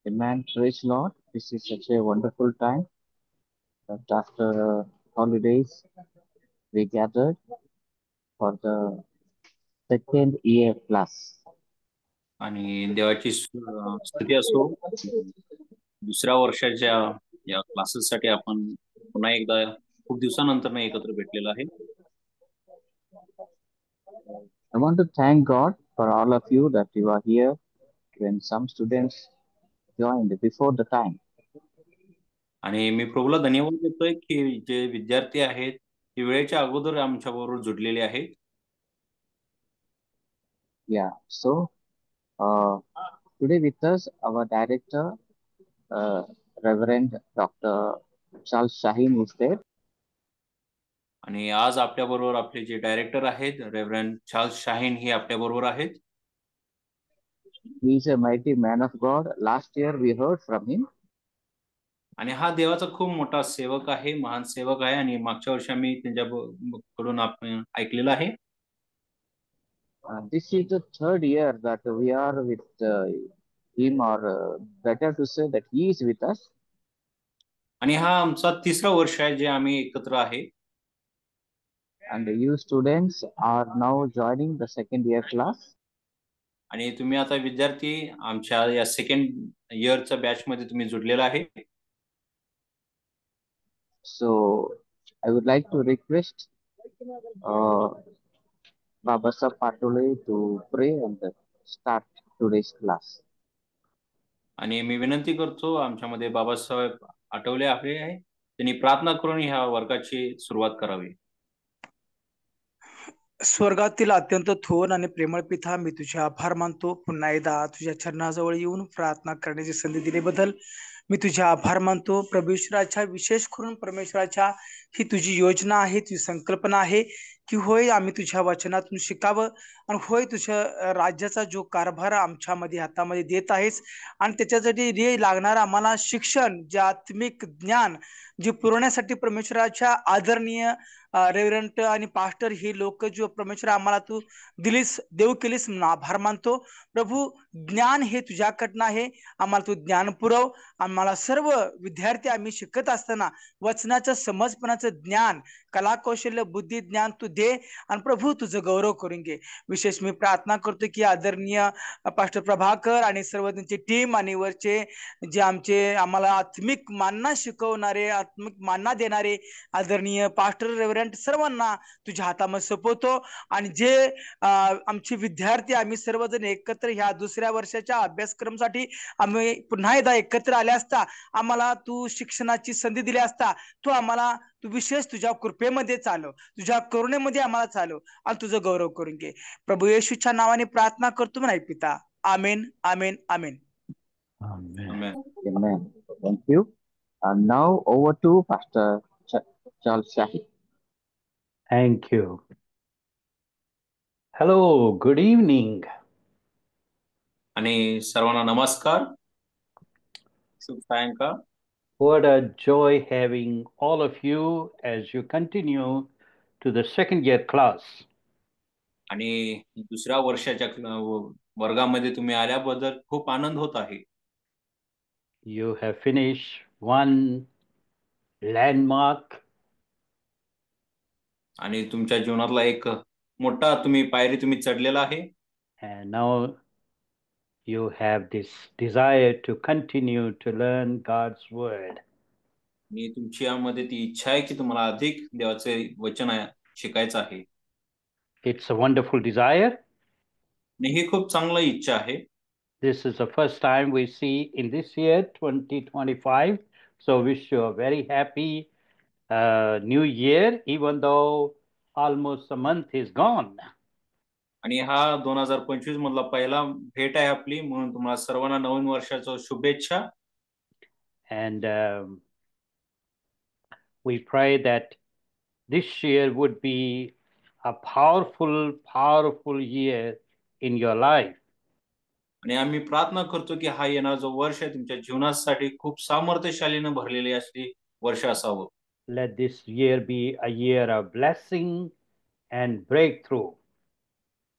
Amen. Praise Lord. This is such a wonderful time that after holidays we gathered for the second year class. आणि देवाची स्तुती असो. दुसऱ्या वर्षाच्या या क्लासेससाठी आपण पुन्हा एकदा खूप दिवसानंतर एकत्र भेटलेलो आहे. I want to thank God for all of you that you are here when some students joined before the time. आणि मी प्रभूला धन्यवाद देतोय की जे विद्यार्थी आहेत ते वेळेच्या अगोदर आमच्या बरोबर जुडलेले आहेत. Yeah. So today with us our director, uh, Reverend Dr. Charles Shaheen is there. आणि आज आपल्या बरोबर आपले जे डायरेक्टर आहेत रेव्हरंड चार्ल्स शाहीन हे आपल्या बरोबर आहेत. He is a mighty man of God. Last year we heard from him. आणि हा देवाचा खूप मोठा सेवक आहे, महान सेवक आहे आणि मागच्या वर्षी आम्ही त्यांच्याकडून आपण ऐकलेलं आहे. This is the third year that we are with him, or better to say that he is with us. आणि हा आमचा तिसरा वर्ष आहे जे आम्ही एकत्र आहे. And you students are now joining the second year class. आणि तुम्ही आता विद्यार्थी आमच्या या सेकंड इयरच्या बॅच मध्ये तुम्ही जुडलेला आहे. So I would like to request Babasa Patole to pray and start today's class. आणि मी विनंती करतो आमच्यामध्ये बाबासाहेब आठवले आहे त्यांनी प्रार्थना करून ह्या वर्गाची सुरुवात करावी. स्वर्गातील अत्यंत थोर आणि प्रेमळ पिता, मी तुझे आभार मानतो पुन्हा एकदा तुझ्या चरणाजवळ येऊन प्रार्थना करण्याची संधी दिल्याबद्दल मी तुझे आभार मानतो. परमेश्वराच्या विशेष करून परमेश्वराच्या ही तुझी योजना आहे, तुझी संकल्पना आहे की होय आम्ही तुझ्या वचनातून शिकावं आणि होय तुझ्या राज्याचा जो कारभार आमच्यामध्ये हातामध्ये देत आहेस आणि त्याच्यासाठी लागणार आम्हाला शिक्षण, जे आत्मिक ज्ञान जे पुरवण्यासाठी परमेश्वराच्या आदरणीय रेव्हरंट आणि पास्टर ही लोक जो परमेश्वर आम्हाला तू दिलीस, देव केलीस म्हणून आभार मानतो. प्रभू, ज्ञान हे तुझ्याकडनं आहे, आम्हाला तू ज्ञान पुरव. आम्हाला सर्व विद्यार्थी आम्ही शिकत असताना वचनाचं समजपणाचं ज्ञान, कला कौशल्य, बुद्धी, ज्ञान तू दे आणि प्रभू तुझं गौरव करून घे. विशेष मी प्रार्थना करतो की आदरणीय पास्टर प्रभाकर आणि सर्व त्यांची टीम आणि वरचे जे आमचे आम्हाला आत्मिक मानना शिकवणारे, आत्मिक मानना देणारे आदरणीय पास्टर, रेव्हरंट सर्वांना तुझ्या हातामध्ये सोपवतो. आणि जे आमचे विद्यार्थी आम्ही सर्वजण एकत्र ह्या दुसऱ्या वर्षाच्या अभ्यासक्रमासाठी आम्ही पुन्हा एकदा एकत्र आले असता, आम्हाला तू शिक्षणाची संधी दिली असता, तू आम्हाला तू विशेष तुझ्या कृपेमध्ये चालव, तुझ्या करुणेमध्ये आम्हाला चालव आणि तुझं गौरव करून घे. प्रभू येशूच्या नावाने प्रार्थना करतो म्हणाय पिता. आमेन, आमेन, आमेन. Amen. Amen. Thank you. And now over to Pastor Charles Shaheen. Thank you. Hello, good evening. आणि सर्वांना नमस्कार, शुभ सायंकाळ. What a joy having all of you as you continue to the second year class. आणि दुसऱ्या वर्षाच्या वर्गामध्ये तुम्ही आल्याबद्दल खूप आनंद होत आहे. You have finished one landmark. आणि तुमच्या जीवनातला एक मोठा पायरी तुम्ही चढलेला आहे. And now you have this desire to continue to learn God's word. आणि तुमची यामध्ये ती इच्छा आहे की तुम्हाला अधिक देवाचे वचन शिकायचं आहे. It's a wonderful desire. आणि ही खूप चांगली इच्छा आहे. This is the first time we see in this year 2025. So wish you a very happy new year, even though almost a month is gone. आणि हा 2025 मधला पहिला भेट आहे आपली, म्हणून तुम्हाला सर्वांना नवीन वर्षाच्या शुभेच्छा. And we pray that this year would be a powerful year in your life. आणि आम्ही प्रार्थना करतो की हा येणारा जो वर्ष आहे तुमच्या जीवनासाठी खूप सामर्थ्यशालीने भरलेली असली वर्ष असावं. Let this year be a year of blessing and breakthrough.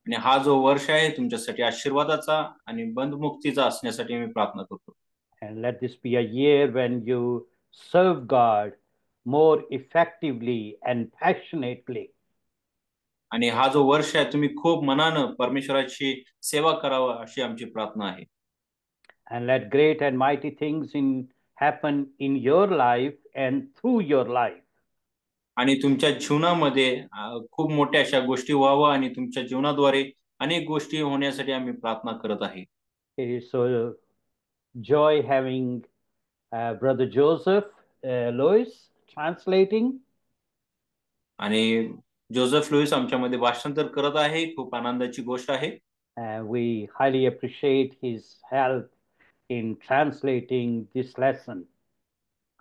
आणि हा जो वर्ष आहे तुमच्यासाठी आशीर्वादाचा आणि बंधमुक्तीचा असण्यासाठी मी प्रार्थना करतो. And let this be a year when you serve God more effectively and passionately. आणि हा जो वर्ष आहे तुम्ही खूप मनानं परमेश्वराची सेवा करावा अशी आमची प्रार्थना आहे. And let great and mighty things happen in your life and through your life. आणि तुमच्या जीवनामध्ये खूप मोठ्या अशा गोष्टी व्हावं आणि तुमच्या जीवनाद्वारे अनेक गोष्टी होण्यासाठी आम्ही प्रार्थना करत आहे. It is so joy having Brother Joseph Lewis translating. आणि जोसेफ लुईस आमच्यामध्ये भाषांतर करत आहे. खूप आनंदाची गोष्ट आहे. We highly appreciate his help in translating this lesson.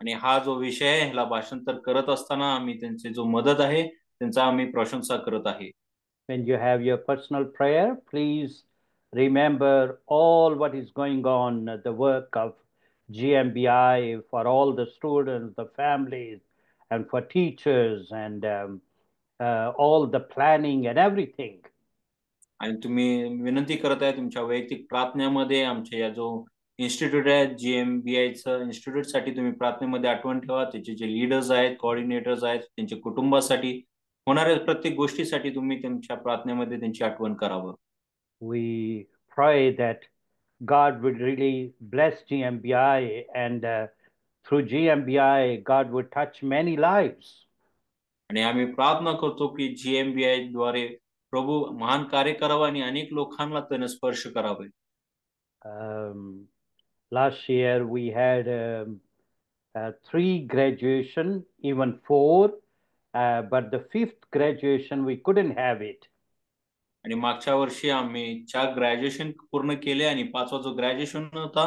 आणि हा जो विषय आहे ह्याला भाषांतर करत असताना आम्ही त्यांची जो मदत आहे त्यांचा आम्ही प्रशंसा करत आहे. When you have your personal prayer, please remember all what is going on, the work of GMBI for all the students, the families, and for teachers, and all the planning and everything. आणि तुम्ही विनंती करत आहे तुमच्या वैयक्तिक प्रार्थनेमध्ये आमच्या या जो इन्स्टिट्यूट आहे GMBIचं इन्स्टिट्यूट साठी तुम्ही प्रार्थनेमध्ये आठवण ठेवा. त्याचे जे लीडर्स आहेत, कोऑर्डिनेटर्स आहेत, त्यांच्या कुटुंबासाठी होणाऱ्या प्रत्येक गोष्टीसाठी तुम्ही त्यांच्या प्रार्थनेमध्ये त्यांची आठवण करावं. We pray that God would really bless GMBI, and through GMBI, God would touch many lives. आणि आम्ही प्रार्थना करतो की GMBI द्वारे प्रभू महान कार्य करावं आणि अनेक लोकांना त्याने स्पर्श करावे. Last year we had 3 graduation, even 4, but the 5th graduation we couldn't have it. आणि मागच्या वर्षी आम्ही 4 ग्रॅज्युएशन पूर्ण केले आणि 5वा जो ग्रॅज्युएशन होता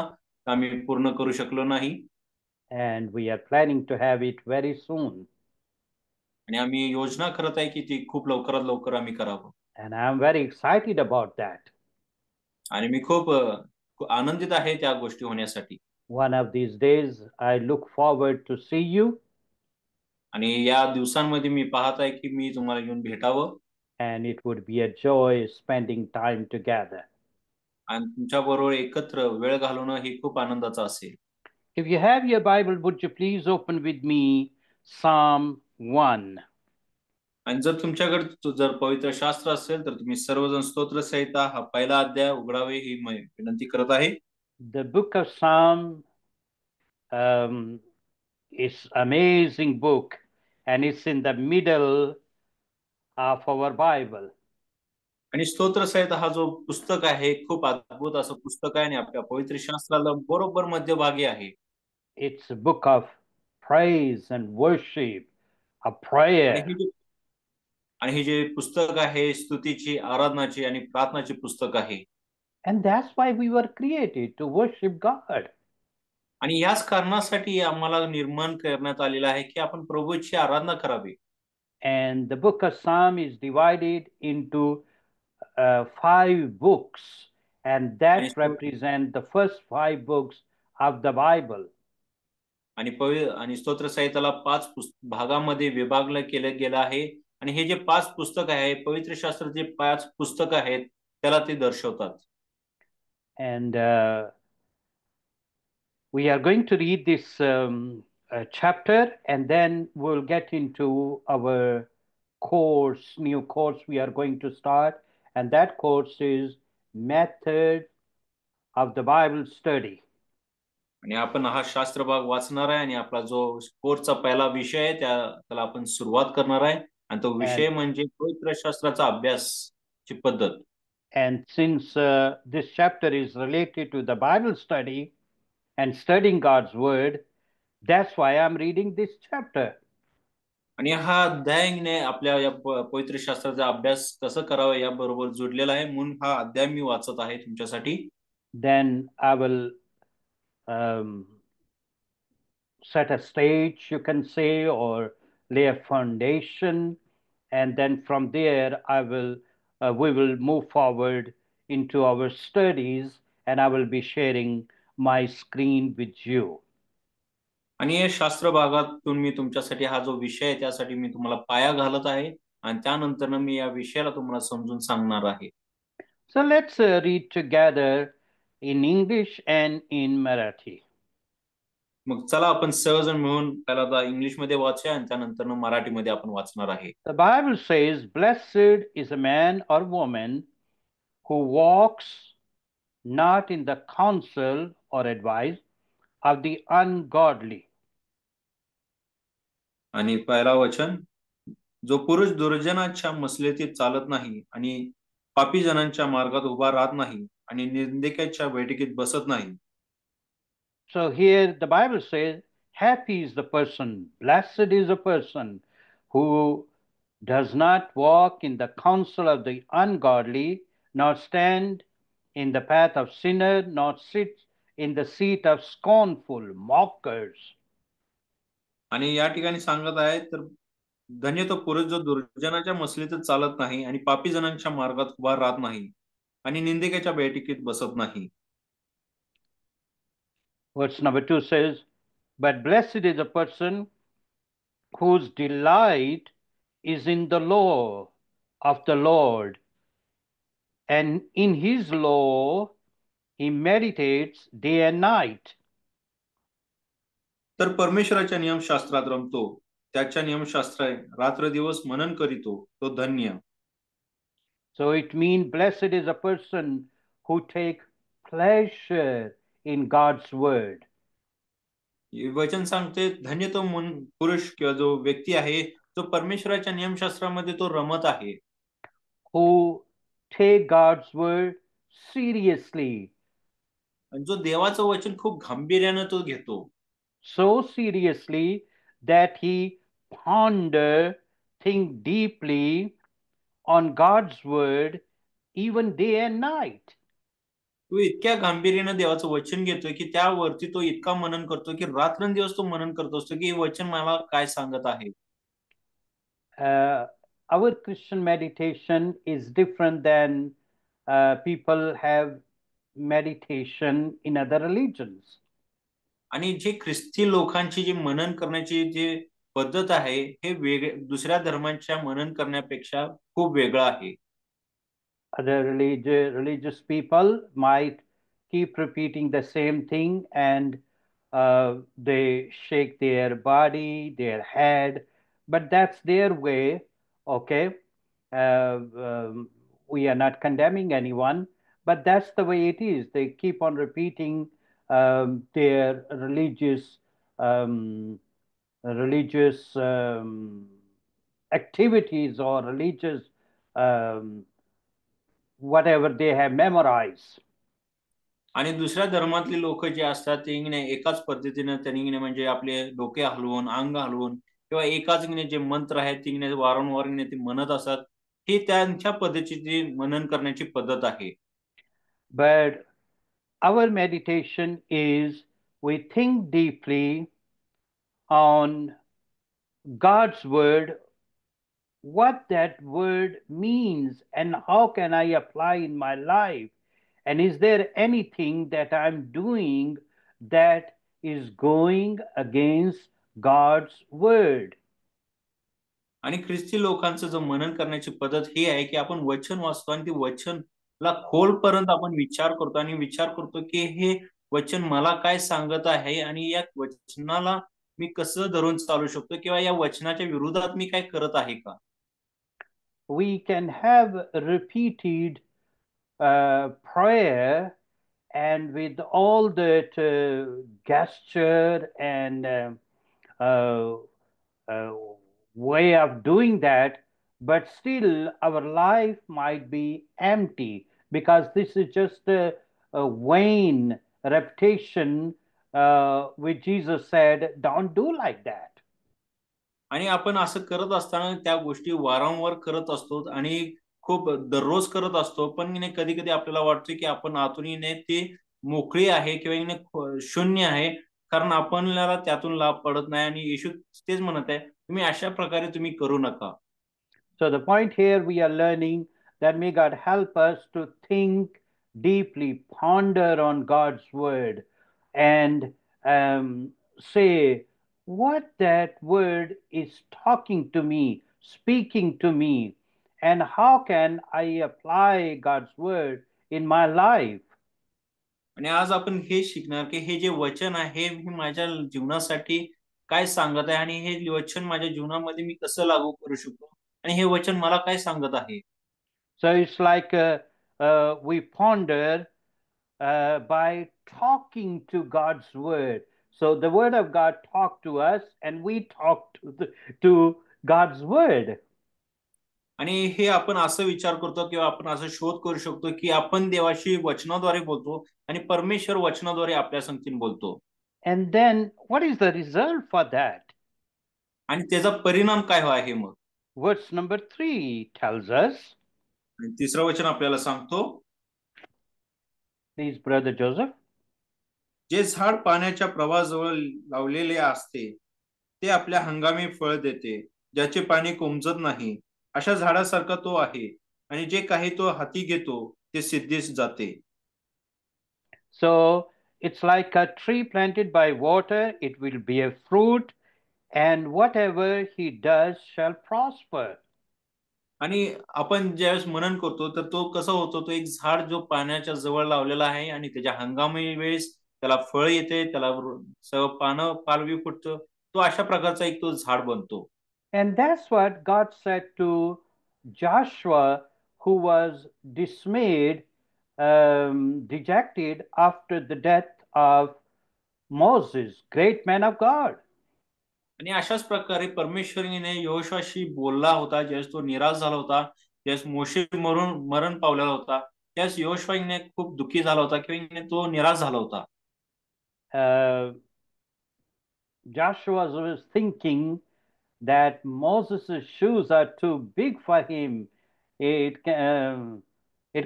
आम्ही पूर्ण करू शकलो नाही. And we are planning to have it very soon. आणि आम्ही योजना करत आहे की ती खूप लवकरात लवकर आम्ही करावं. And I am very excited about that. आणि मी खूप आनंदित आहे त्या गोष्टी होण्यासाठी. One of these days I look forward to see you. आणि या दिवसांमध्ये मी पाहत आहे की मी तुम्हाला येऊन भेटावं. And it would be a joy spending time together. आणि तुमच्या बरोबर एकत्र वेळ घालवणं हे खूप आनंदाचं असेल. If you have your Bible, would you please open with me Psalm 1. आणि जर तुमच्याकडे जर पवित्र शास्त्र असेल तर तुम्ही सर्वजण स्तोत्र संहिता हा पहिला अध्याय उघडावे ही विनंती करत आहे. The book of Psalm is amazing book, and it's in the middle of our Bible. आणि स्तोत्र संहिता हा जो पुस्तक आहे खूप अद्भुत असं पुस्तक आहे आणि आपल्या पवित्र शास्त्राला बरोबर मध्यभागी आहे. It's a book of praise and worship, a prayer. आणि हे जे पुस्तक आहे स्तुतीची, आराधनाची आणि प्रार्थनाची पुस्तक आहे. And that's why we were created, to worship God. आणि याच कारणासाठी आम्हाला निर्माण करण्यात आलेला आहे की आपण प्रभूची आराधना करावी. And the book of Psalm is divided into 5 books, and that represent the first 5 books of the Bible. आणि स्तोत्र संहिताला 5 भागामध्ये विभागलं केलं गेलं आहे. आणि हे जे 5 पुस्तक आहे पवित्र शास्त्राचे 5 पुस्तक आहेत त्याला ते दर्शवतात. And we are going to read this chapter, and then we'll get into our course, new course we are going to start, and that course is Method of the Bible Study. आणि आपण हा शास्त्र भाग वाचणार आहे आणि आपला जो कोर्सचा पहिला विषय आहे त्याला आपण सुरुवात करणार आहे आणि तो विषय म्हणजे पवित्र शास्त्राचा अभ्यासची पद्धत. And since this chapter is related to the Bible study and studying God's word, that's why I'm reading this chapter. आणि हा अध्याय आपल्या या पवित्र शास्त्राचा अभ्यास कसं करावा या बरोबर जोडलेला आहे म्हणून हा अध्याय मी वाचत आहे तुमच्यासाठी. Then I will set a stage, you can say, or lay a foundation, and then from there we will move forward into our studies, and I will be sharing my screen with you. आणि या शास्त्र भागातून मी तुमच्यासाठी हा जो विषय आहे त्यासाठी मी तुम्हाला पाया घालत आहे आणि त्यानंतर मी या विषयाला तुम्हाला समजून सांगणार आहे. So let's read together in English and in Marathi. मग चला आपण सहजन मिळून पहिला आता इंग्लिशमध्ये वाचूया आणि त्यानंतर मराठीमध्ये आपण वाचणार आहे. The Bible says, "Blessed is a man or woman who walks not in the counsel or advice of the ungodly." आणि पहिला वचन, जो पुरुष दुर्जनाच्या मसलेतीत चालत नाही आणि पापी जनांच्या मार्गात उभा राहत नाही आणि निंदकाच्या बैठकीत बसत नाही. So here the Bible says, happy is the person, blessed is the person who does not walk in the counsel of the ungodly, nor stand in the path of sinner, nor sit in the seat of scornful mockers. आणि या ठिकाणी सांगत आहे तर धन्य तो पुरुष जो दुर्जनाच्या मसलीतच चालत नाही आणि पापी जनांच्या मार्गात उभा राहत नाही आणि निंदकाच्या बैठकीत बसत नाही. Verse number 2 says, but blessed is a person whose delight is in the law of the Lord, and in his law he meditates day and night. तर परमेश्वराच्या नियमशास्त्रात रमतो, त्याच्या नियमशास्त्र रात्र दिवस मनन करीतो, तो धन्य. So it means blessed is a person who take pleasure in God's word. वचन सांगते धन्य तो पुरुष किंवा जो व्यक्ती आहे जो परमेश्वराच्या नियमशास्त्रामध्ये तो रमत आहे. Who take God's word seriously. आणि जो देवाचं वचन खूप गांभीर्याने तो घेतो. So seriously that he ponder, think deeply on God's word even day and night. तो इतक्या गांभीर्याने देवाचं वचन घेतोय की त्यावरती तो इतका मनन करतो की रात्रंदिवस तो मनन करत असतो की हे वचन मला काय सांगत आहे. Our Christian meditation is different than people have meditation in other religions. आणि जे ख्रिस्ती लोकांची जी मनन करण्याची जी पद्धत आहे हे दुसऱ्या धर्मांच्या मनन करण्यापेक्षा खूप वेगळं आहे. Other religious people might keep repeating the same thing, and they shake their body, their head, but that's their way. Okay, we are not condemning anyone, but that's the way it is. They keep on repeating their religious activities or religious whatever they have memorized. आणि दुसऱ्या धर्मातली लोक जे असतात ते एकाच पद्धतीने त्यांनी म्हणजे आपले डोके हलवून अंग हलवून किंवा एकाच जे मंत्र आहेत ती वारंवार ते म्हणत असतात. ही त्यांच्या पद्धतीची मनन करण्याची पद्धत आहे. But our meditation is we think deeply on God's word, what that word means, and how can I apply in my life, and is there anything that I'm doing that is going against God's word. आणि ख्रिस्ती लोकांचं जो मनन करण्याची पद्धत ही आहे की आपण वचन वाचतो आणि ते वचनला खोलपर्यंत आपण विचार करतो आणि विचार करतो की हे वचन मला काय सांगत आहे आणि या वचनाला मी कसं धरून चालू शकतो किंवा या वचनाच्या विरोधात मी काय करत आहे का. We can have repeated prayer, and with all that gesture and way of doing that, but still our life might be empty because this is just a vain repetition, which Jesus said, don't do like that. आणि आपण असं करत असताना त्या गोष्टी वारंवार करत असतो आणि खूप दररोज करत असतो, पण कधी कधी आपल्याला वाटतं की आपण आतून ती मोकळी आहे किंवा शून्य आहे, कारण आपल्याला त्यातून लाभ पडत नाही. आणि येशू तेच म्हणत आहे, तुम्ही अशा प्रकारे तुम्ही करू नका. So the point here we are learning that may God help us to think deeply, ponder on God's word, and say what that word is talking to me, speaking to me, and how can I apply God's word in my life? आणि आज आपण हे शिकणार की हे जे वचन आहे हे माझ्या जीवनासाठी काय सांगत आहे आणि हे वचन माझ्या जीवनामध्ये मी कसं लागू करू शकतो आणि हे वचन मला काय सांगत आहे. So it's like we ponder by talking to God's word. So the word of God talked to us, and we talk to God's word. आणि हे आपण असं विचार करतो किंवा आपण असं शोध करू शकतो की आपण देवाशी वचनाद्वारे बोलतो आणि परमेश्वर वचनाद्वारे आपल्या संगतीने बोलतो. And then what is the result for that? आणि त्याचा परिणाम काय आहे मग? Verse number 3 tells us. आणि तिसरं वचन आपल्याला सांगतो, Please, Brother Joseph. जे झाड पाण्याच्या प्रवाहाजवळ लावलेले असते ते आपल्या हंगामी फळ देते, ज्याचे पाणी कोमजत नाही, अशा झाडासारखा तो आहे, आणि जे काही तो हाती घेतो ते सिद्धीस जाते. So it's like a tree planted by water, it will bear fruit, and whatever he does shall prosper. आणि आपण ज्यावेळेस मनन करतो तर तो कसा होतो, तो एक झाड जो पाण्याच्या जवळ लावलेला आहे आणि त्याच्या हंगामी वेळेस त्याला फळ येते, त्याला पानं पालवी फुटतं, तो अशा प्रकारचा एक तो झाड बनतो. And that's what God said to Joshua, who was dismayed, dejected after the death of Moses, great man of God. आणि अशाच प्रकारे परमेश्वरीने यहोशुआशी बोलला होता, ज्यावेळेस तो निराश झाला होता, ज्यावेळेस मोशे मरण पावलेला होता, त्यावेळेस यहोशुआने खूप दुःखी झाला होता किंवा तो निराश झाला होता. Joshua was thinking that Moses' shoes are too big for him. It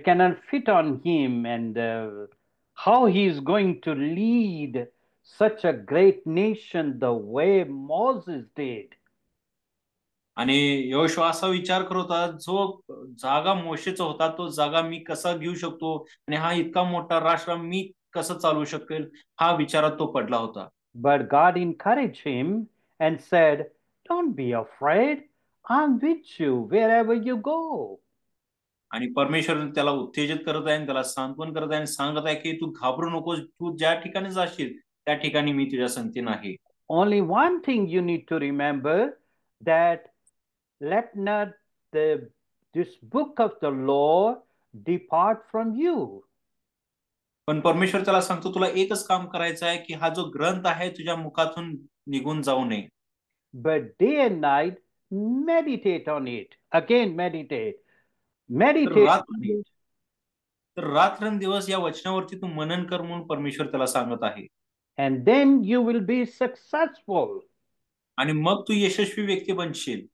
cannot fit on him, and how he is going to lead such a great nation the way Moses did. आणि यहोशुआ असा विचार करत होता, जो जागा मोशेचा होता तो जागा मी कसा घेऊ शकतो आणि हा इतका मोठा राष्ट्र मी कसं चालवू शकेल, हा विचारात तो पडला होता. But God encouraged him and said, "Don't be afraid. I'm with you wherever you go." आणि परमेश्वर त्याला उत्तेजित करत आहे, त्याला सांत्वन करत आहे आणि सांगत आहे की तू घाबरू नकोस, तू ज्या ठिकाणी जाशील त्या ठिकाणी मी तुझ्या संगतीने आहे. Only one thing you need to remember, that let not this book of the law depart from you. पण परमेश्वर त्याला सांगतो, तुला एकच काम करायचं आहे की हा जो ग्रंथ आहे तुझ्या मुखातून निघून जाऊ नये. But day and night meditate on it. Again, meditate on it. तर रात्रंदिवस या वचनावरती तू मनन कर म्हणून परमेश्वर त्याला सांगत आहे. And then you will be successful. आणि मग तू यशस्वी व्यक्ती बनशील.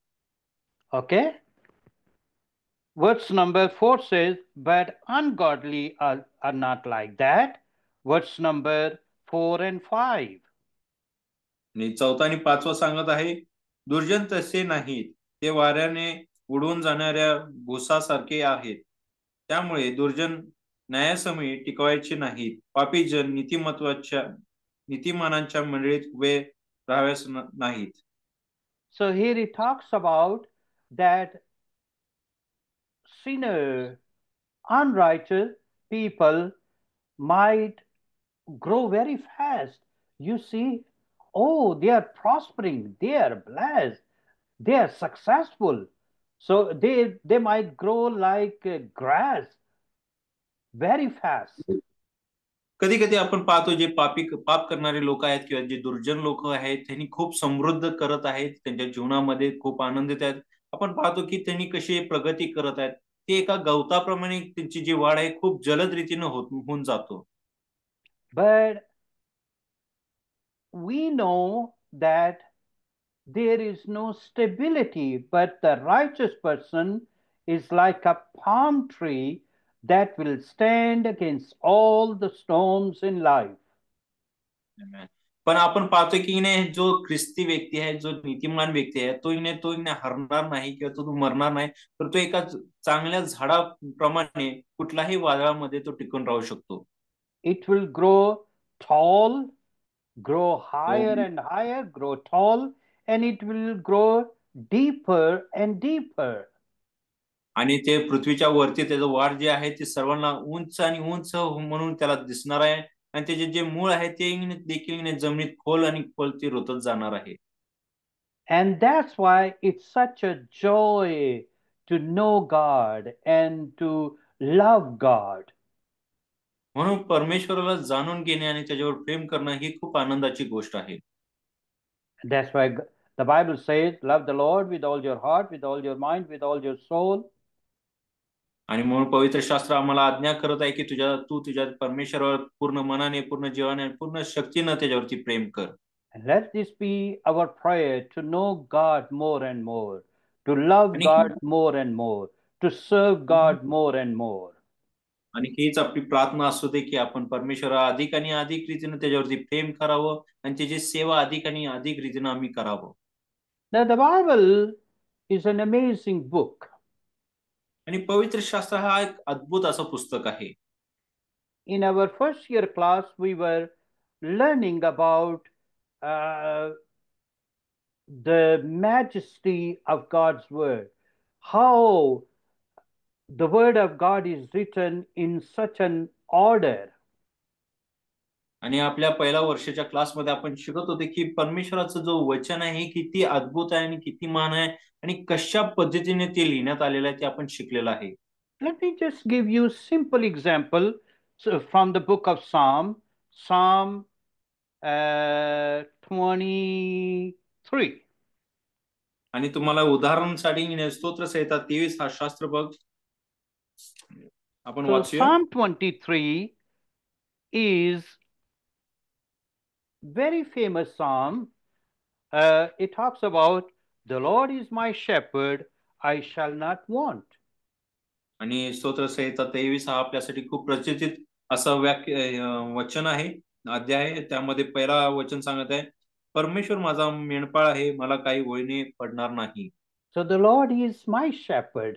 Okay? Verse number 4 says, but ungodly are not like that. Verse number 4 and 5. आणि चौथा आणि पाचवा सांगत आहे, दुर्जन तसे नाहीत, ते वाऱ्याने उडून जाणाऱ्या भुसासारखे आहेत. त्यामुळे दुर्जन न्यायासमयी टिकवायचे नाहीत. पापी जन नीतिमानांच्या मंडळीत उभे राहाव्यास नाहीत. So here he talks about that sinner, unrighteous people might grow very fast. You see, oh, they are prospering, they are blessed, they are successful. So they might grow like grass very fast. कधी कधी आपण पाहतो, जे पाप करणारे लोक आहेत किंवा जे दुर्जन लोक आहेत, त्यांनी खूप समृद्ध करत आहेत, त्यांच्या जीवनामध्ये खूप आनंदित आहेत. आपण पाहतो की त्यांनी कशी प्रगती करत आहेत, ते एका गवताप्रमाणे त्यांची जी वाढ आहे खूप जलद रीतीने होऊन जातो. But we know that there is no stability, but the righteous person is like a palm tree that will stand against all the storms in life. पण आपण पाहतो की इने जो ख्रिस्ती व्यक्ती आहे, जो नीतिमान व्यक्ती आहे, तो इने हरणार नाही किंवा तो मरणार नाही, तर तो एका चांगल्या झाडाप्रमाणे कुठल्याही वादळामध्ये तो टिकून राहू शकतो. It will grow tall, grow higher and higher, grow tall, and it will grow deeper and deeper. आणि ते पृथ्वीच्या वरती त्याचं वाढ जे आहे ते सर्वांना उंच आणि उंच म्हणून त्याला दिसणार आहे. आणि त्याचे जे मूळ आहे ते देखील जमिनीत खोल आणि खोल ते रुतत जाणार आहे. And that's why it's such a joy to know God and to love God. म्हणून परमेश्वराला जाणून घेणे आणि त्याच्यावर प्रेम करणं ही खूप आनंदाची गोष्ट आहे. That's why the Bible says, love the Lord with all your heart, with all your mind, with all your soul. आणि म्हणून पवित्र शास्त्र आम्हाला आज्ञा करत आहे की तू तुझ्या परमेश्वरावर पूर्ण मनाने, पूर्ण जीवाने, पूर्ण शक्तीने त्याच्यावरती प्रेम कर. And let this be our prayer, to know God more and more, to love आणि God more and more, to serve God more and more. आणि हीच आपली प्रार्थना असू दे की आपण परमेश्वरा अधिक आणि अधिक रीतीने त्याच्यावरती प्रेम करावं आणि त्याची सेवा अधिक आणि अधिक रीतीने आम्ही करावं. Now, the Bible is an amazing book. आणि पवित्र शास्त्र हा एक अद्भुत असं पुस्तक आहे. In our first year class, we were learning about the majesty of God's word, how the word of God is written in such an order. आणि आपल्या पहिल्या वर्षाच्या क्लासमध्ये आपण शिकत होते की परमेश्वराचं जो वचन आहे किती अद्भुत आहे आणि किती महान आहे आणि कशा पद्धतीने ते लिहिण्यात आलेलं आहे ते आपण शिकलेलं आहे. Let me just give you simple example from the book of Psalm 23. आणि तुम्हाला उदाहरणासाठी स्तोत्रसंहिता 23 हा शास्त्र बघ आपण So वाचूया. Psalm 23 is very famous psalm. It talks about the Lord is my shepherd, I shall not want. आणि स्तोत्रसंहिता 23 हा आपल्यासाठी खूप प्रचितीत असं वचन आहे, अध्याय आहे. त्यामध्ये पहिला वचन सांगत आहे, परमेश्वर माझा मेंढपाळ आहे, मला काही ओळीने पडणार नाही. So the Lord is my shepherd.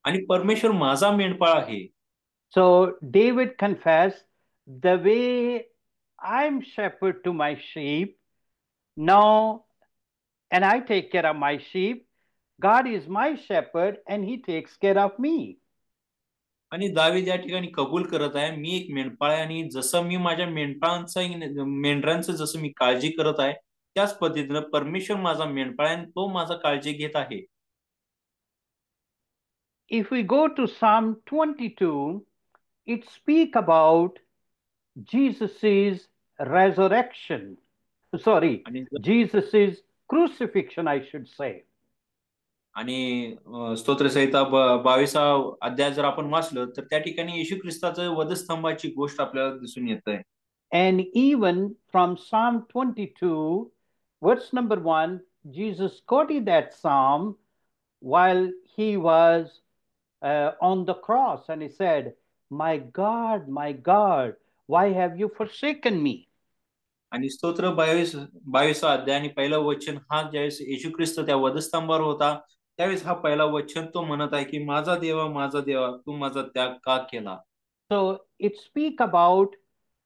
आणि परमेश्वर माझा मेंढपाळ आहे. So David confessed, the way I'm shepherd to my sheep now, and I take care of my sheep, God is my shepherd and he takes care of me. आणि दावीद या ठिकाणी कबूल करत आहे, मी एक मेंढपाळ आहे आणि जसं मी माझ्या मेंढरांचं जसं मी काळजी करत आहे त्याच पद्धतीनं परमेश्वर माझा मेंढपाळ आहे आणि तो माझा काळजी घेत आहे. If we go to Psalm 22, it speaks about Jesus's resurrection. Sorry, आणि Jesus's crucifixion, I should say. आणि स्तोत्रसंहिता 22 अध्याय जर आपण वाचलं तर त्या ठिकाणी येशू ख्रिस्ताचं वधस्तंभाची गोष्ट आपल्याला दिसून येत आहे. And even from Psalm 22, verse number 1, Jesus quoted that psalm while he was on the cross, and he said, my God, why have you forsaken me? आणि स्तोत्र 22 अध्याय आणि पहिलं वचन हा ज्यावेळेस येशू ख्रिस्त त्या वधस्तंभावर होता त्यावेळेस हा पहिला वचन तो म्हणत आहे की माझा देवा तू माझा त्याग का केला. So it speak about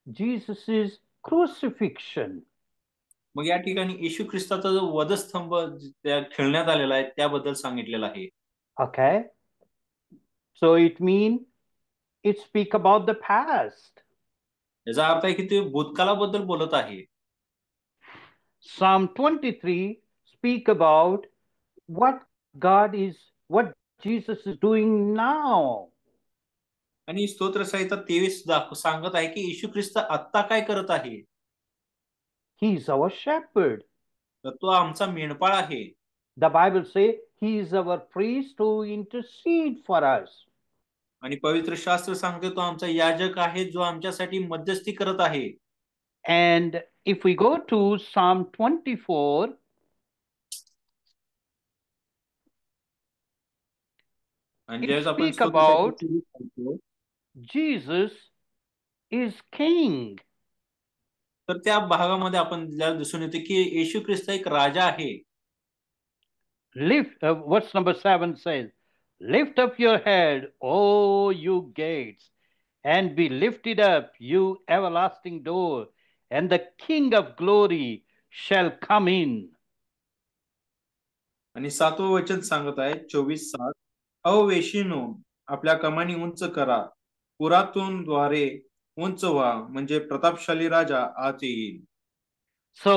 Jesus's crucifixion. मग या ठिकाणी येशू ख्रिस्ताचा जो वधस्तंभ त्या खेळण्यात आलेला आहे त्याबद्दल सांगितलेलं आहे. Okay. So it speak about the past. याचा अर्थ आहे की ते भूतकाळाबद्दल बोलत आहे. Psalm 23 speak about what Jesus is doing now. आणि स्तोत्रसंहिता 23 सांगत आहे की येशू ख्रिस्त आत्ता काय करत आहे. He is our shepherd. तर तो आमचा मेंढपाळ आहे. The Bible say he is our priest who intercede for us. आणि पवित्र शास्त्र सांगते तो आमचा याजक आहे जो आमच्यासाठी मध्यस्थी करत आहे. And if we go to Psalm 24, आणि it ज्यावेळेस आपण speak about स्तोत्रसंहिता Jesus is king. तर त्या भागामध्ये आपण दिसून येते की येशू ख्रिस्त एक राजा आहे. Verse number 7 says, lift up your head, O you gates, and be lifted up, you everlasting door, and the King of glory shall come in. आणि 7वं वचन सांगत आहे 24:7, वेशीनो, आपल्या कमानी उंच करा, पुरातून द्वारे उंच व्हा, म्हणजे प्रतापशाली राजा आत येईल. So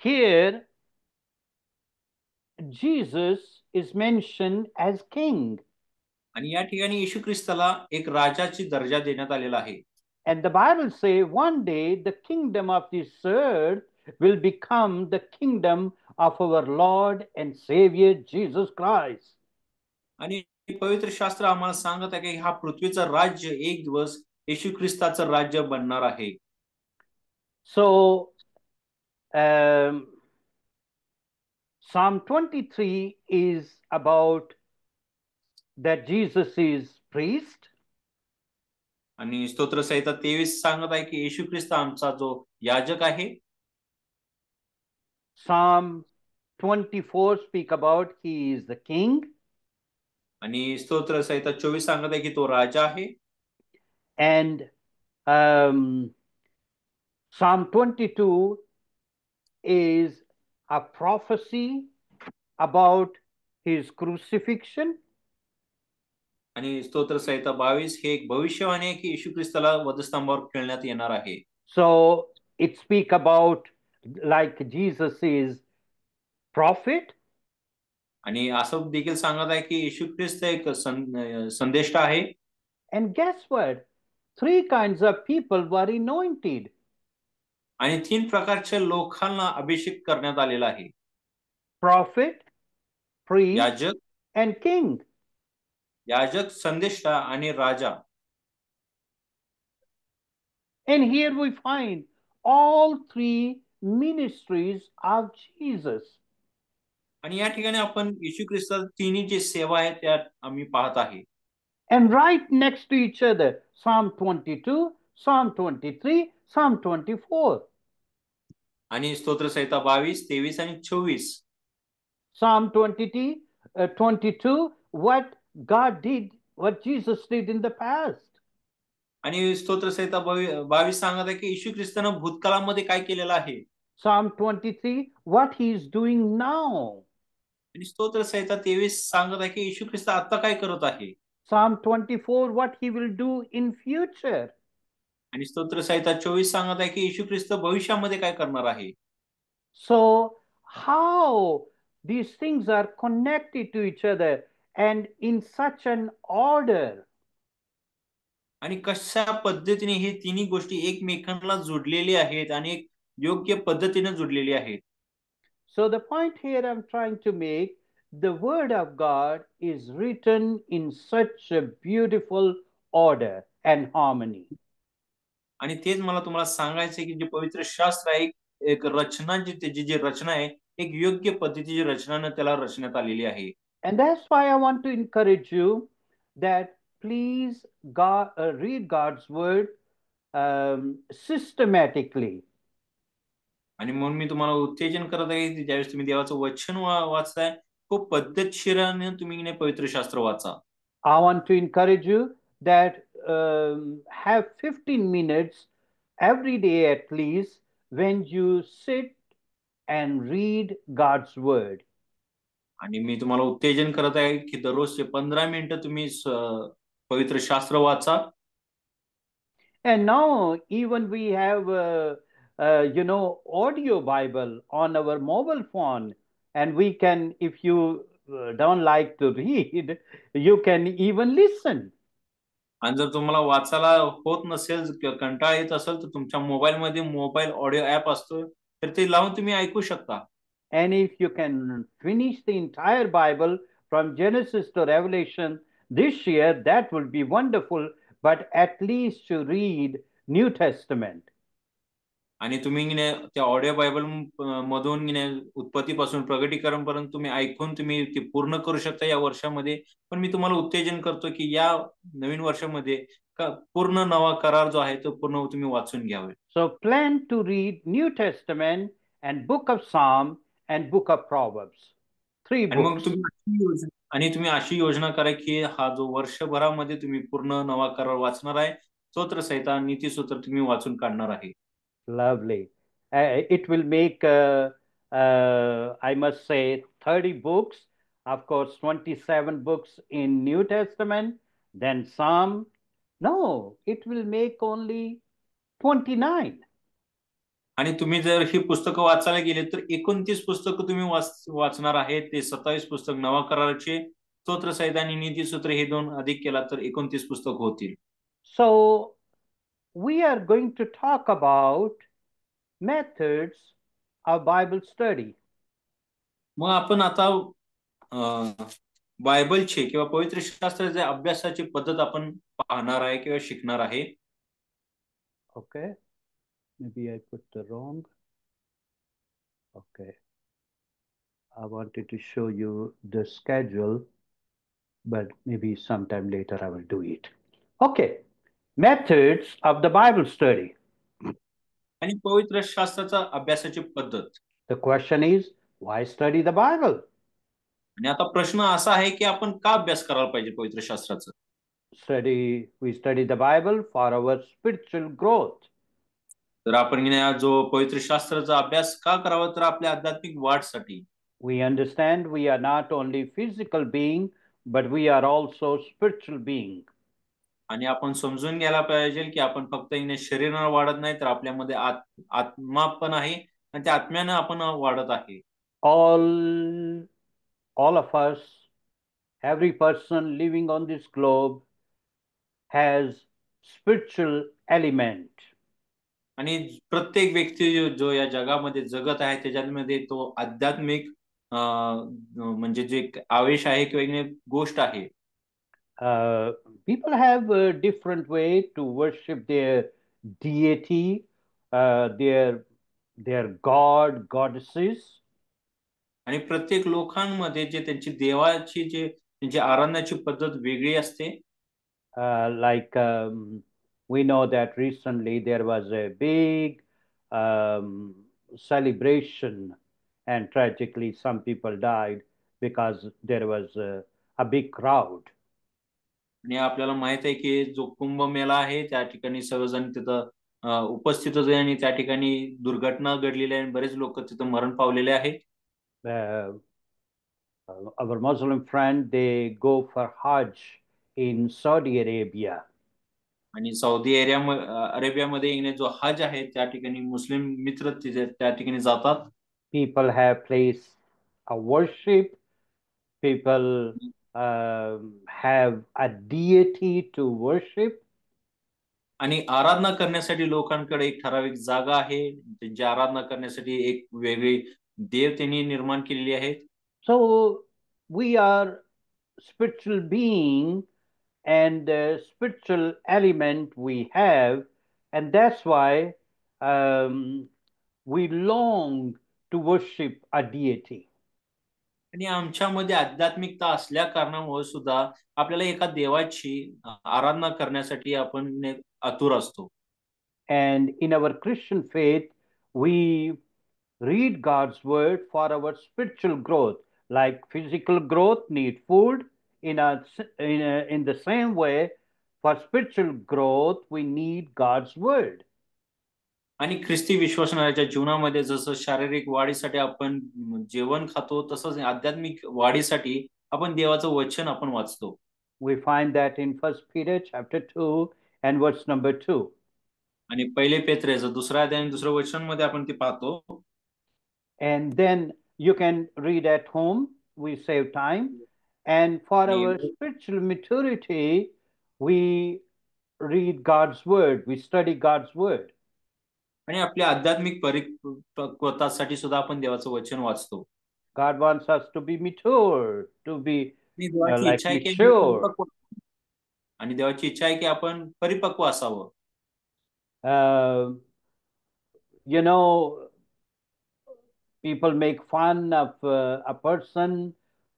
here Jesus is mentioned as king. आणि या ठिकाणी येशू ख्रिस्ताला एक राजाची दर्जा देण्यात आलेला आहे. And the Bible says one day the kingdom of this earth will become the kingdom of our Lord and Savior Jesus Christ. आणि पवित्र शास्त्र आम्हाला सांगत आहे की हा पृथ्वीचं राज्य एक दिवस येशू ख्रिस्ताचं राज्य बनणार आहे. So Psalm 23 is about that Jesus is priest. आणि स्तोत्र संहिता 23 सांगत आहे की येशू ख्रिस्त आमचा जो याजक आहे. Psalm 24 speak about he is the king. आणि स्तोत्र संहिता 24 सांगत आहे की तो राजा आहे. And Psalm 22 is a prophecy about his crucifixion. आणि स्तोत्र संहिता 22 हे एक भविष्यवाणी आहे की येशू ख्रिस्ताला वधस्तंभावर खेळण्यात येणार आहे. So it speak about like Jesus is prophet. आणि असं देखील सांगत आहे की येशू ख्रिस्त एक संदेष्टा आहे. And guess what? 3 kinds of people were anointed. आणि 3 प्रकारच्या लोकांना अभिषेक करण्यात आलेला आहे. Prophet, priest, याजक, and king. याजक, संदेष्टा आणि राजा. And here we find all 3 ministries of Jesus. आणि या ठिकाणी आपण येशू ख्रिस्ताच्या तिन्ही जे सेवा आहेत त्या आम्ही पाहत आहे. And right next to each other, Psalm 22, Psalm 23, Psalm 24. आणि स्तोत्र संहिता 22, 23 आणि 24. Psalm 22, what God did, what Jesus did in the past. आणि स्तोत्र संहिता 22 सांगत आहे की येशू ख्रिस्तानं भूतकाळामध्ये काय केलेलं आहे. Psalm 23, what he is doing now. आणि स्तोत्र संहिता 23 सांगत आहे की येशू ख्रिस्त आता काय करत आहे. Psalm 24, what he will do in future. आणि स्तोत्र संहिता 24 सांगत आहे की येशू ख्रिस्त भविष्यामध्ये काय करणार आहे. So how these things are connected to each other and in such an order. आणि कशा पद्धतीने हे तिन्ही गोष्टी एकमेकांना जोडलेली आहेत आणि एक योग्य पद्धतीने जोडलेली आहेत. So the point here I'm trying to make, the word of God is written in such a beautiful order and harmony. आणि तेच मला तुम्हाला सांगायचं आहे की जे पवित्र शास्त्र आहे एक रचना त्याची जी रचना आहे एक योग्य पद्धतीची रचनाने त्याला रचण्यात आलेली आहे. And that's why I want to encourage you that please read God's word systematically. आणि म्हणून मी तुम्हाला उत्तेजन करत आहे की ज्यावेळेस तुम्ही देवाचं वचन वाचताय खूप पद्धतशीराने तुम्ही पवित्र शास्त्र वाचा. I want to encourage you that have 15 minutes every day at least when you sit and read God's word. आणि मी तुम्हाला उत्तेजन करत आहे की दररोजचे 15 मिनिटं तुम्ही पवित्र शास्त्र वाचा. And now even we have audio Bible on our mobile phone, and we can, if you don't like to read, you can even listen. आणि जर तुम्हाला वाचायला होत नसेल कंटाळा येत असेल तर तुमच्या मोबाईलमध्ये मोबाईल ऑडिओ ऍप असतो तर ते लावून तुम्ही ऐकू शकता. And if you can finish the entire Bible from Genesis to Revelation this year, that will be wonderful, but at least to read New Testament. आणि तुम्ही त्या ऑडिओ बायबल मधून उत्पत्तीपासून प्रगटीकरण पर्यंत तुम्ही ऐकून तुम्ही ते पूर्ण करू शकता या वर्षामध्ये. पण मी तुम्हाला उत्तेजन करतो की या नवीन वर्षामध्ये पूर्ण नवा करार जो आहे तो पूर्ण तुम्ही वाचून घ्यावे. So plan to read New Testament and book of Psalm and book of Proverbs. 3 books. आणि तुम्ही अशी योजना करा की हा जो वर्षभरामध्ये तुम्ही पूर्ण नवा करार वाचणार आहे. स्तोत्र संहिता, नीतिसूत्र तुम्ही वाचून काढणार आहे. Lovely. It will make, I must say, 30 books Of course, 27 books in New Testament, then Psalm. No, it will make only 29. आणि तुम्ही जर ही पुस्तकं वाचायला गेले तर 29 पुस्तकं तुम्ही वाचणार आहेत. ते 27 पुस्तक नवा कराराचे, स्तोत्रसहित आणि नीतिसूत्र हे 2 अधिक केला तर 29 पुस्तक होतील. So we are going to talk about methods of Bible study. मग आपण आता बायबलचे किंवा पवित्र शास्त्राच्या अभ्यासाची पद्धत आपण पाहणार आहे किंवा शिकणार आहे. Okay, maybe I put the wrong. Okay, I wanted to show you the schedule, but maybe sometime later I will do it. Okay, methods of the Bible study. आणि पवित्र शास्त्राचा अभ्यासाची पद्धत. The question is, why study the Bible? आणि आता प्रश्न असा आहे की आपण का अभ्यास करायला पाहिजे पवित्र शास्त्राचा. We study the Bible for our spiritual growth. तर आपण जो पवित्र शास्त्राचा अभ्यास का करावा तर आपल्या आध्यात्मिक वाढसाठी. We understand we are not only physical being, but we are also spiritual being. आणि आपण समजून घ्यायला पाहिजे की आपण फक्त शरीरानं वाढत नाही तर आपल्यामध्ये आत्मा पण आहे आणि त्या आत्म्यानं आपण वाढत आहे. All of us, every person living on this globe has spiritual element. आणि प्रत्येक व्यक्ती जो या जगामध्ये जगत आहे त्याच्यामध्ये तो आध्यात्मिक म्हणजे जे आवेश आहे किंवा गोष्ट आहे. People have a different way to worship their deity, their god, goddesses. आणि प्रत्येक लोकांमध्ये जे त्यांची देवाची त्यांची आराधनाची पद्धत वेगळी असते. Like we know that recently there was a big celebration, and tragically some people died because there was a big crowd. आणि आपल्याला माहित आहे की जो कुंभमेळा आहे त्या ठिकाणी सर्वजण तिथं उपस्थित होते आणि त्या ठिकाणी दुर्घटना घडलेली आहे आणि बरेच लोक तिथं मरण पावलेले आहेत. Our Muslim friend, they go for Hajj in Saudi Arabia. आणि सौदी अरेबियामध्ये जो हज आहे त्या ठिकाणी मुस्लिम मित्र त्या ठिकाणी जातात. People have place of worship. People have a deity to worship. आणि आराधना करण्यासाठी लोकांकडे एक ठराविक जागा आहे. त्यांची आराधना करण्यासाठी एक वेगळी देव त्यांनी निर्माण केलेली आहेत. So we are spiritual being, and the spiritual element we have, and that's why we long to worship a deity. आणि आमच्यामध्ये आध्यात्मिकता असल्या कारणामुळे सुद्धा आपल्याला एका देवाची आराधना करण्यासाठी आपण आतुर असतो. And in our Christian faith, we read God's word for our spiritual growth. Like physical growth need food, in the same way, for spiritual growth, we need God's word. आणि ख्रिस्ती विश्वासणाऱ्याच्या जीवनामध्ये जसं शारीरिक वाढीसाठी आपण जेवण खातो तसंच आध्यात्मिक वाढीसाठी आपण देवाचं वचन आपण वाचतो. We find that in 1 Peter chapter 2 and verse number 2. आणि पहिले पेत्रेचं दुसऱ्या अध्याय आणि दुसऱ्या वचन मध्ये आपण ते पाहतो. And then you can read at home. We save time. And for our spiritual maturity, we read God's word. We study God's word. आणि आपल्या आध्यात्मिक परिपक्वतासाठी सुद्धा आपण देवाचं वचन वाचतो. God wants us to be mature, to be like mature. आणि देवाची इच्छा आहे की आपण परिपक्व असावं. You know, people make fun of a person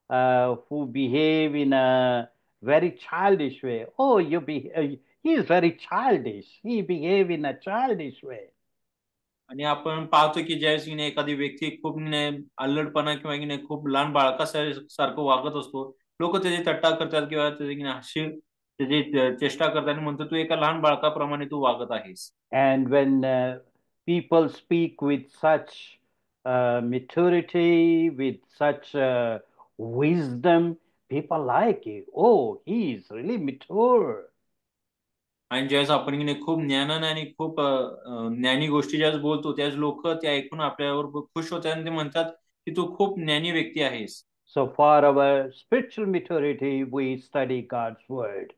who behave in a very childish way. Oh, he is very childish. He behave in a childish way. आणि आपण पाहतो की ज्यावेळेस एखादी व्यक्ती खूप अल्लडपणा किंवा खूप लहान बाळकासारखं वागत असतो, लोक त्याची थट्टा करतात किंवा त्याची चेष्टा करतात आणि म्हणतो तू एका लहान बाळकाप्रमाणे तू वागत आहेस. And when people speak with such maturity, with such wisdom, people like it. Oh, he is really mature. आणि ज्यावेळेस आपण की नाही खूप ज्ञानाने आणि खूप ज्ञानी गोष्टी ज्यावेळेस बोलतो त्यावेळेस लोक ते ऐकून आपल्यावर खुश होतात आणि ते म्हणतात की तू खूप ज्ञानी व्यक्ती आहेस. So for our spiritual maturity, we study God's word.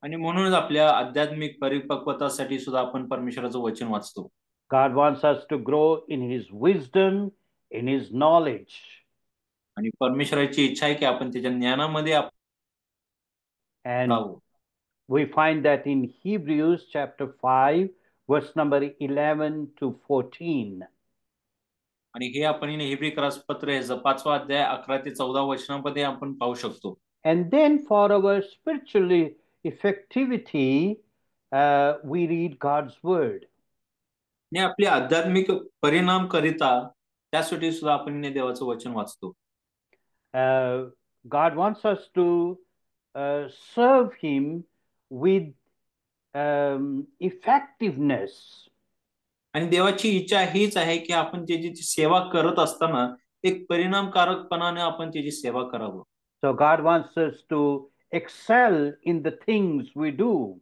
आणि म्हणूनच आपल्या आध्यात्मिक परिपक्वतासाठी सुद्धा आपण परमेश्वराचं वचन वाचतो. God wants us to grow in his wisdom, in his knowledge. आणि परमेश्वराची इच्छा आहे की आपण त्याच्या ज्ञानामध्ये And Rahu. we find that in Hebrews chapter 5, verse number 11 to 14. आणि हे आपण हिब्री पत्र याचा 5वा अध्याय 11 ते 14 वचनामध्ये आपण पाहू शकतो. And then for our spiritual effectivity, we read God's word. आणि आपली आध्यात्मिक परिणाम करिता त्यासाठी सुद्धा आपण देवाचं वचन वाचतो. God wants us to serve him with effectiveness. आणि देवाची इच्छा हीच आहे की आपण त्याची सेवा करत असताना एक परिणामकारकपणाने आपण त्याची सेवा करावं. So God wants us to excel in the things we do.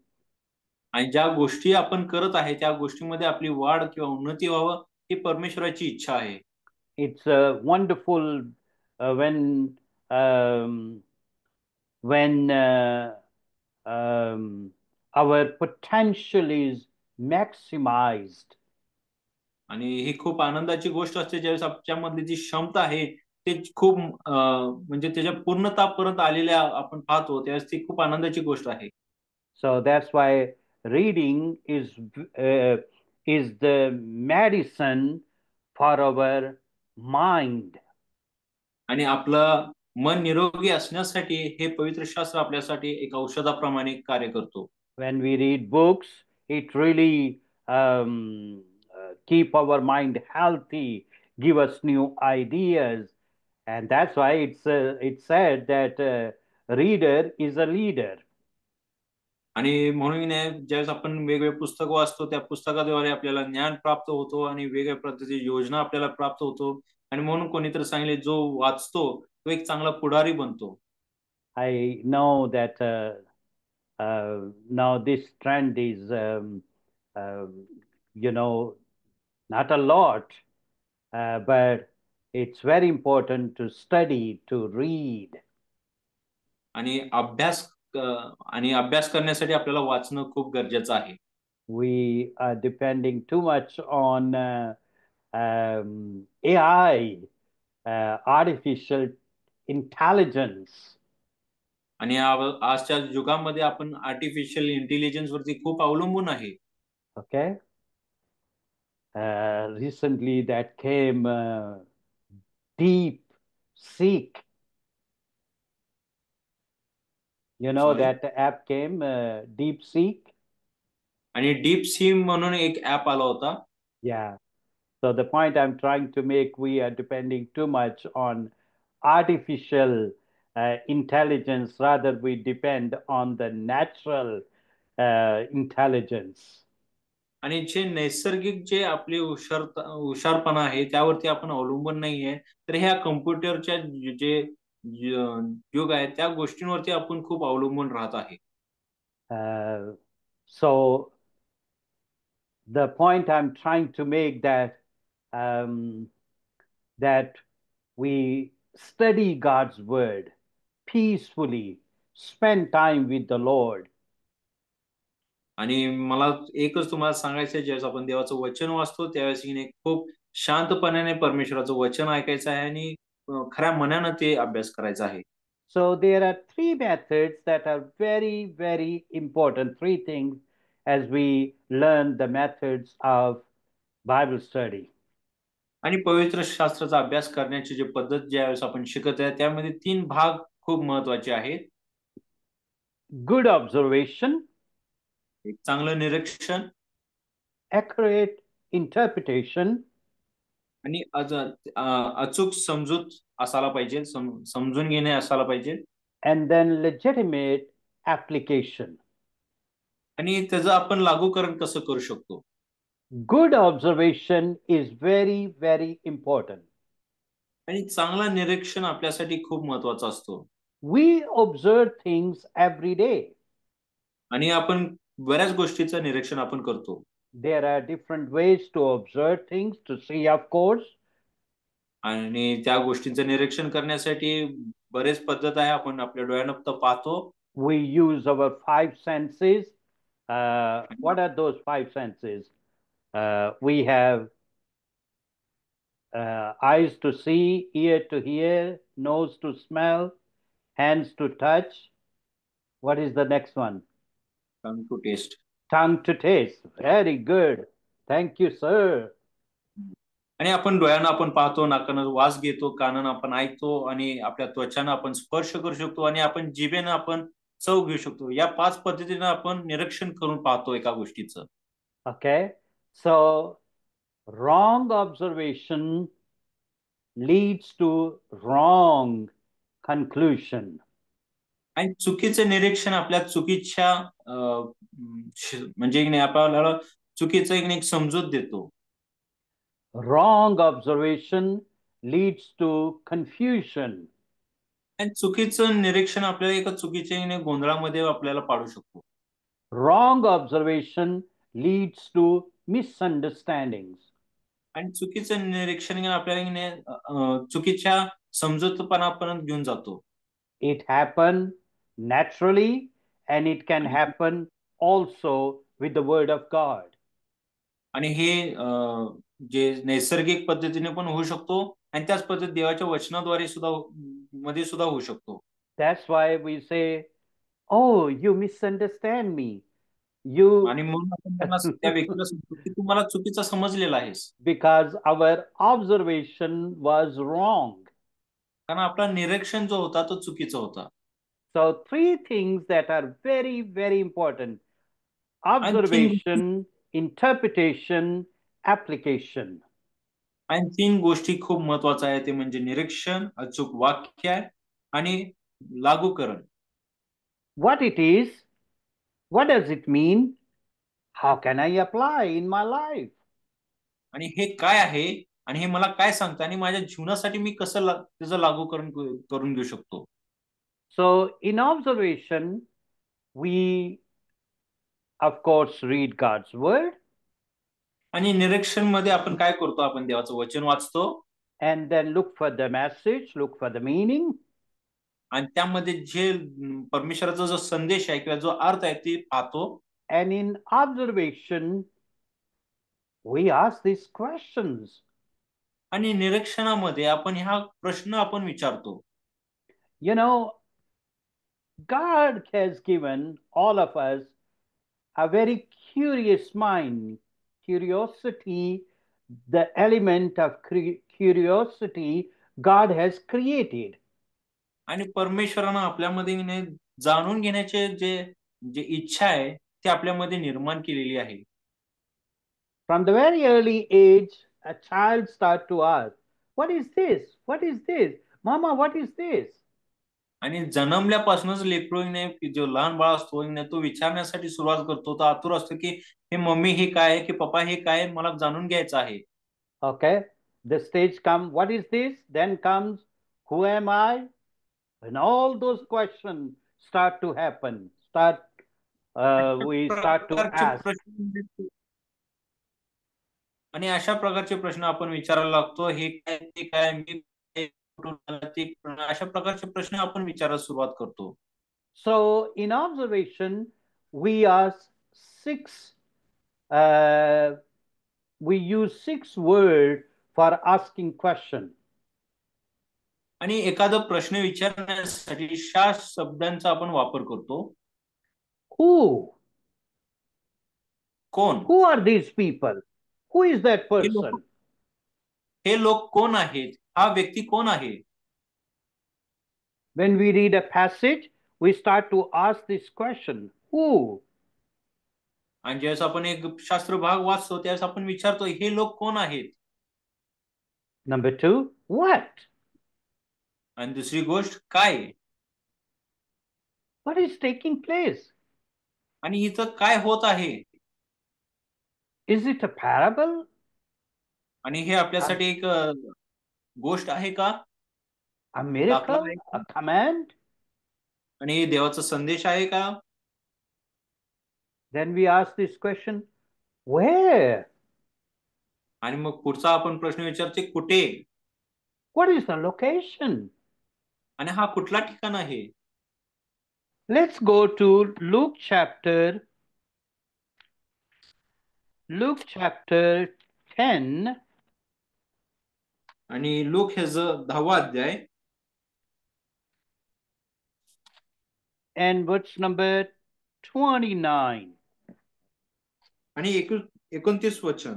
आणि ज्या गोष्टी आपण करत आहे त्या गोष्टीमध्ये आपली वाढ किंवा उन्नती व्हावं ही परमेश्वराची इच्छा आहे. It's wonderful when our potential is maximized. आणि ही खूप आनंदाची गोष्ट असते ज्यावेळेस आमच्यामधली जी क्षमता आहे ते खूप म्हणजे त्याच्या पूर्णतापर्यंत आलेल्या आपण पाहतो त्यावेळेस ती खूप आनंदाची गोष्ट आहे. So that's why reading is the medicine for our mind. आणि आपलं मन निरोगी असण्यासाठी हे पवित्र शास्त्र आपल्यासाठी एक औषधाप्रमाणे कार्य करतो. When we read books, it really keep our mind healthy, give us new ideas, and that's why it's said that reader is a leader. आणि म्हणून ज्यावेळेस आपण वेगवेगळे पुस्तक वाचतो त्या पुस्तकाद्वारे आपल्याला ज्ञान प्राप्त होतो आणि वेगवेगळ्या पद्धतीची योजना आपल्याला प्राप्त होतो आणि म्हणून कोणीतरी सांगले जो वाचतो तो एक चांगला पुढारी बनतो. I know that now this trend is uh, not a lot, but it's very important to study, to read. आणि अभ्यास करण्यासाठी आपल्याला वाचणं खूप गरजेचं आहे. We are depending too much on AI, artificial intelligence. आणि आजच्या युगामध्ये आपण आर्टिफिशियल इंटेलिजन्स वरती खूप अवलंबून आहे. Okay. Recently that came Deep Seek. You know Sorry? that app came, Deep Seek? आणि डीप सी म्हणून एक ऍप आला होता. Yeah. So the point I'm trying to make, we are depending too much on artificial intelligence, rather we depend on the natural intelligence. आणि जे नैसर्गिक जे आपले हुशारपणा आहे त्यावरती आपण अवलंबून नाहीये तर ह्या कम्प्युटरच्या जे युग आहे त्या गोष्टींवरती आपण खूप अवलंबून राहत आहे. So the point I'm trying to make that we study God's word peacefully, spend time with the Lord. आणि मला एकच तुम्हाला सांगायचं आहे ज्यावेळेस आपण देवाचं वचन वाचतो त्यावेळेस खूप शांतपणाने परमेश्वराचं वचन ऐकायचं आहे आणि खऱ्या मनानं ते अभ्यास करायचा आहे. So there are three methods that are very, very important, three things as we learn the methods of Bible study. आणि पवित्र शास्त्राचा अभ्यास करण्याची जी पद्धत ज्यावेळेस आपण शिकत आहे त्यामध्ये 3 भाग खूप महत्त्वाचे आहेत. Good observation, एक चांगलं निरीक्षण, accurate interpretation, आणि अचूक समजूत असायला पाहिजे, समजून घेणे असायला पाहिजे, and then legitimate application. आणि त्याचं आपण लागूकरण कसं करू शकतो. Good observation is very, very important. आणि चांगला निरीक्षण आपल्यासाठी खूप महत्वाचा असतो. We observe things every day. आणि आपण बऱ्याच गोष्टीचं निरीक्षण आपण करतो. There are different ways to observe things, to see, of course. आणि त्या गोष्टींचं निरीक्षण करण्यासाठी बरेच पद्धत आहे. आपण आपल्या डोळ्यानं फक्त पाहतो. We use our five senses. What are those five senses? We have eyes to see, ear to hear, nose to smell, hands to touch. What is the next one? Tongue to taste. Tongue to taste. Very good. Thank you, sir. आणि आपण डोळ्यानं आपण पाहतो, नाकानं वास घेतो, कानानं आपण ऐकतो आणि आपल्या त्वचानं आपण स्पर्श करू शकतो आणि आपण जिभेनं आपण चव घेऊ शकतो. या 5 पद्धतीनं आपण निरीक्षण करून पाहतो एका गोष्टीचं. Okay. So wrong observation leads to wrong conclusion. आणि चुकीचं निरीक्षण आपल्या चुकीच्या म्हणजे आपल्याला चुकीचं एक समजूत देतो. Wrong observation leads to confusion. आणि चुकीचं निरीक्षण आपल्याला एका चुकीच्या गोंधळामध्ये आपल्याला पाडू शकतो. Wrong observation leads to misunderstandings. आणि चुकीचं निरीक्षण आपल्याला चुकीच्या समजूतपणापर्यंत घेऊन जातो. It happens naturally and it can happen also with the word of God. आणि हे जे नैसर्गिक पद्धतीने पण होऊ शकतो आणि त्याच पद्धतीने देवाच्या वचनाद्वारे सुद्धा मध्ये सुद्धा होऊ शकतो. That's why we say, oh, you misunderstand me. You आणि म्हणून आपण त्यांना त्या व्यक्तीला सांगतो की तू मला चुकीचं समजलेला आहेस. because our observation was wrong. कारण आपला निरीक्षण जो होता तो चुकीचा होता. So 3 things that are very, very important: observation, interpretation, application. आणि 3 गोष्टी खूप महत्वाच्या आहेत. ते म्हणजे निरीक्षण, अचूक वाक्य आणि लागूकरण. What it is, what does it mean, how can I apply in my life? आणि हे काय आहे आणि हे मला काय सांगतं आणि माझ्या जीवनासाठी मी कसं त्याचं लागूकरण करून घेऊ शकतो. So in observation, we of course read God's word. आणि निरीक्षण मध्ये आपण काय करतो, आपण देवाचं वचन वाचतो. And then look for the message, look for the meaning. आणि त्यामध्ये जे परमेश्वराचा जो संदेश आहे किंवा जो अर्थ आहे ते पाहतो. And in observation, we ask these questions. आणि निरीक्षणामध्ये आपण ह्या प्रश्न आपण विचारतो. You know, God has given all of us a very curious mind. Curiosity, the element of curiosity God has created. आणि परमेश्वरानं आपल्यामध्ये जाणून घेण्याचे जे जे इच्छा आहे ते आपल्यामध्ये निर्माण केलेली आहे. From the very early age, a child starts to ask, what is this? What is this? Mama, what is this? आणि जन्मल्यापासूनच लेकरू जो लहान बाळ असतो तो विचारण्यासाठी सुरुवात करतो, तो आतुर असतो की हे मम्मी हे काय आहे, की पप्पा हे काय आहे, मला जाणून घ्यायचं आहे. Okay, the stage comes, what is this? Then comes, who am I? And all those questions start to happen. We start to ask. आणि अशा प्रकारचे प्रश्न आपण विचारायला लागतो. हे काय, ते काय, मी अशा प्रकारचे प्रश्न आपण विचारायला सुरुवात करतो. So in observation, we ask we use 6 words for asking question. आणि एखादा प्रश्न विचारण्यासाठी 6 शब्दांचा आपण वापर करतो. Who? कोण? Who are these people? Who is that person? हे लोक कोण आहेत? हा व्यक्ती कोण आहे? When we read a passage, we start to ask this question, who? आणि ज्यावेळेस आपण एक शास्त्र भाग वाचतो त्यावेळेस आपण विचारतो हे लोक कोण आहेत? Number 2, what? आणि दुसरी गोष्ट काय? What is taking place? आणि इथं काय होत आहे? Is it a parable? आणि हे आपल्यासाठी एक गोष्ट आहे का? A दाखला miracle? आहे A का? command? आणि देवाचा संदेश आहे का? Then we ask this question, where? आणि मग पुढचा आपण प्रश्न विचारते, कुठे? What is the location? आणि हा कुठला ठिकाण आहे? Let's go to Luke chapter 10 आणि लूक हे 10वा अध्याय and verse number 29. आणि 29 वचन.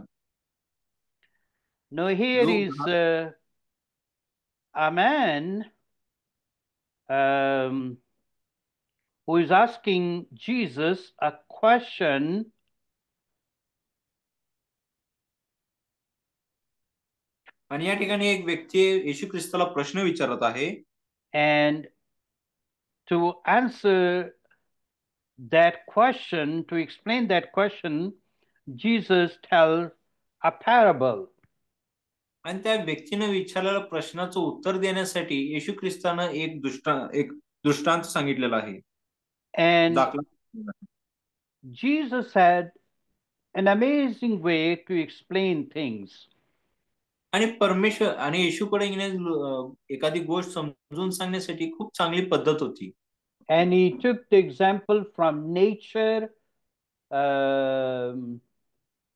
Now here look is 10. a man who is asking Jesus a question. आणि या ठिकाणी एक व्यक्ती येशू ख्रिस्ताला प्रश्न विचारत आहे. And to answer that question, to explain that question, Jesus tells a parable. आणि त्या व्यक्तीनं विचारलेल्या प्रश्नाचं उत्तर देण्यासाठी येशू ख्रिस्तानं एक दृष्टांत सांगितलेला आहे. And दाखला. Jesus had an amazing way to explain things. आणि परमेश्वर आणि येशूकडे एखादी गोष्ट समजून सांगण्यासाठी खूप चांगली पद्धत होती. And he took the example from nature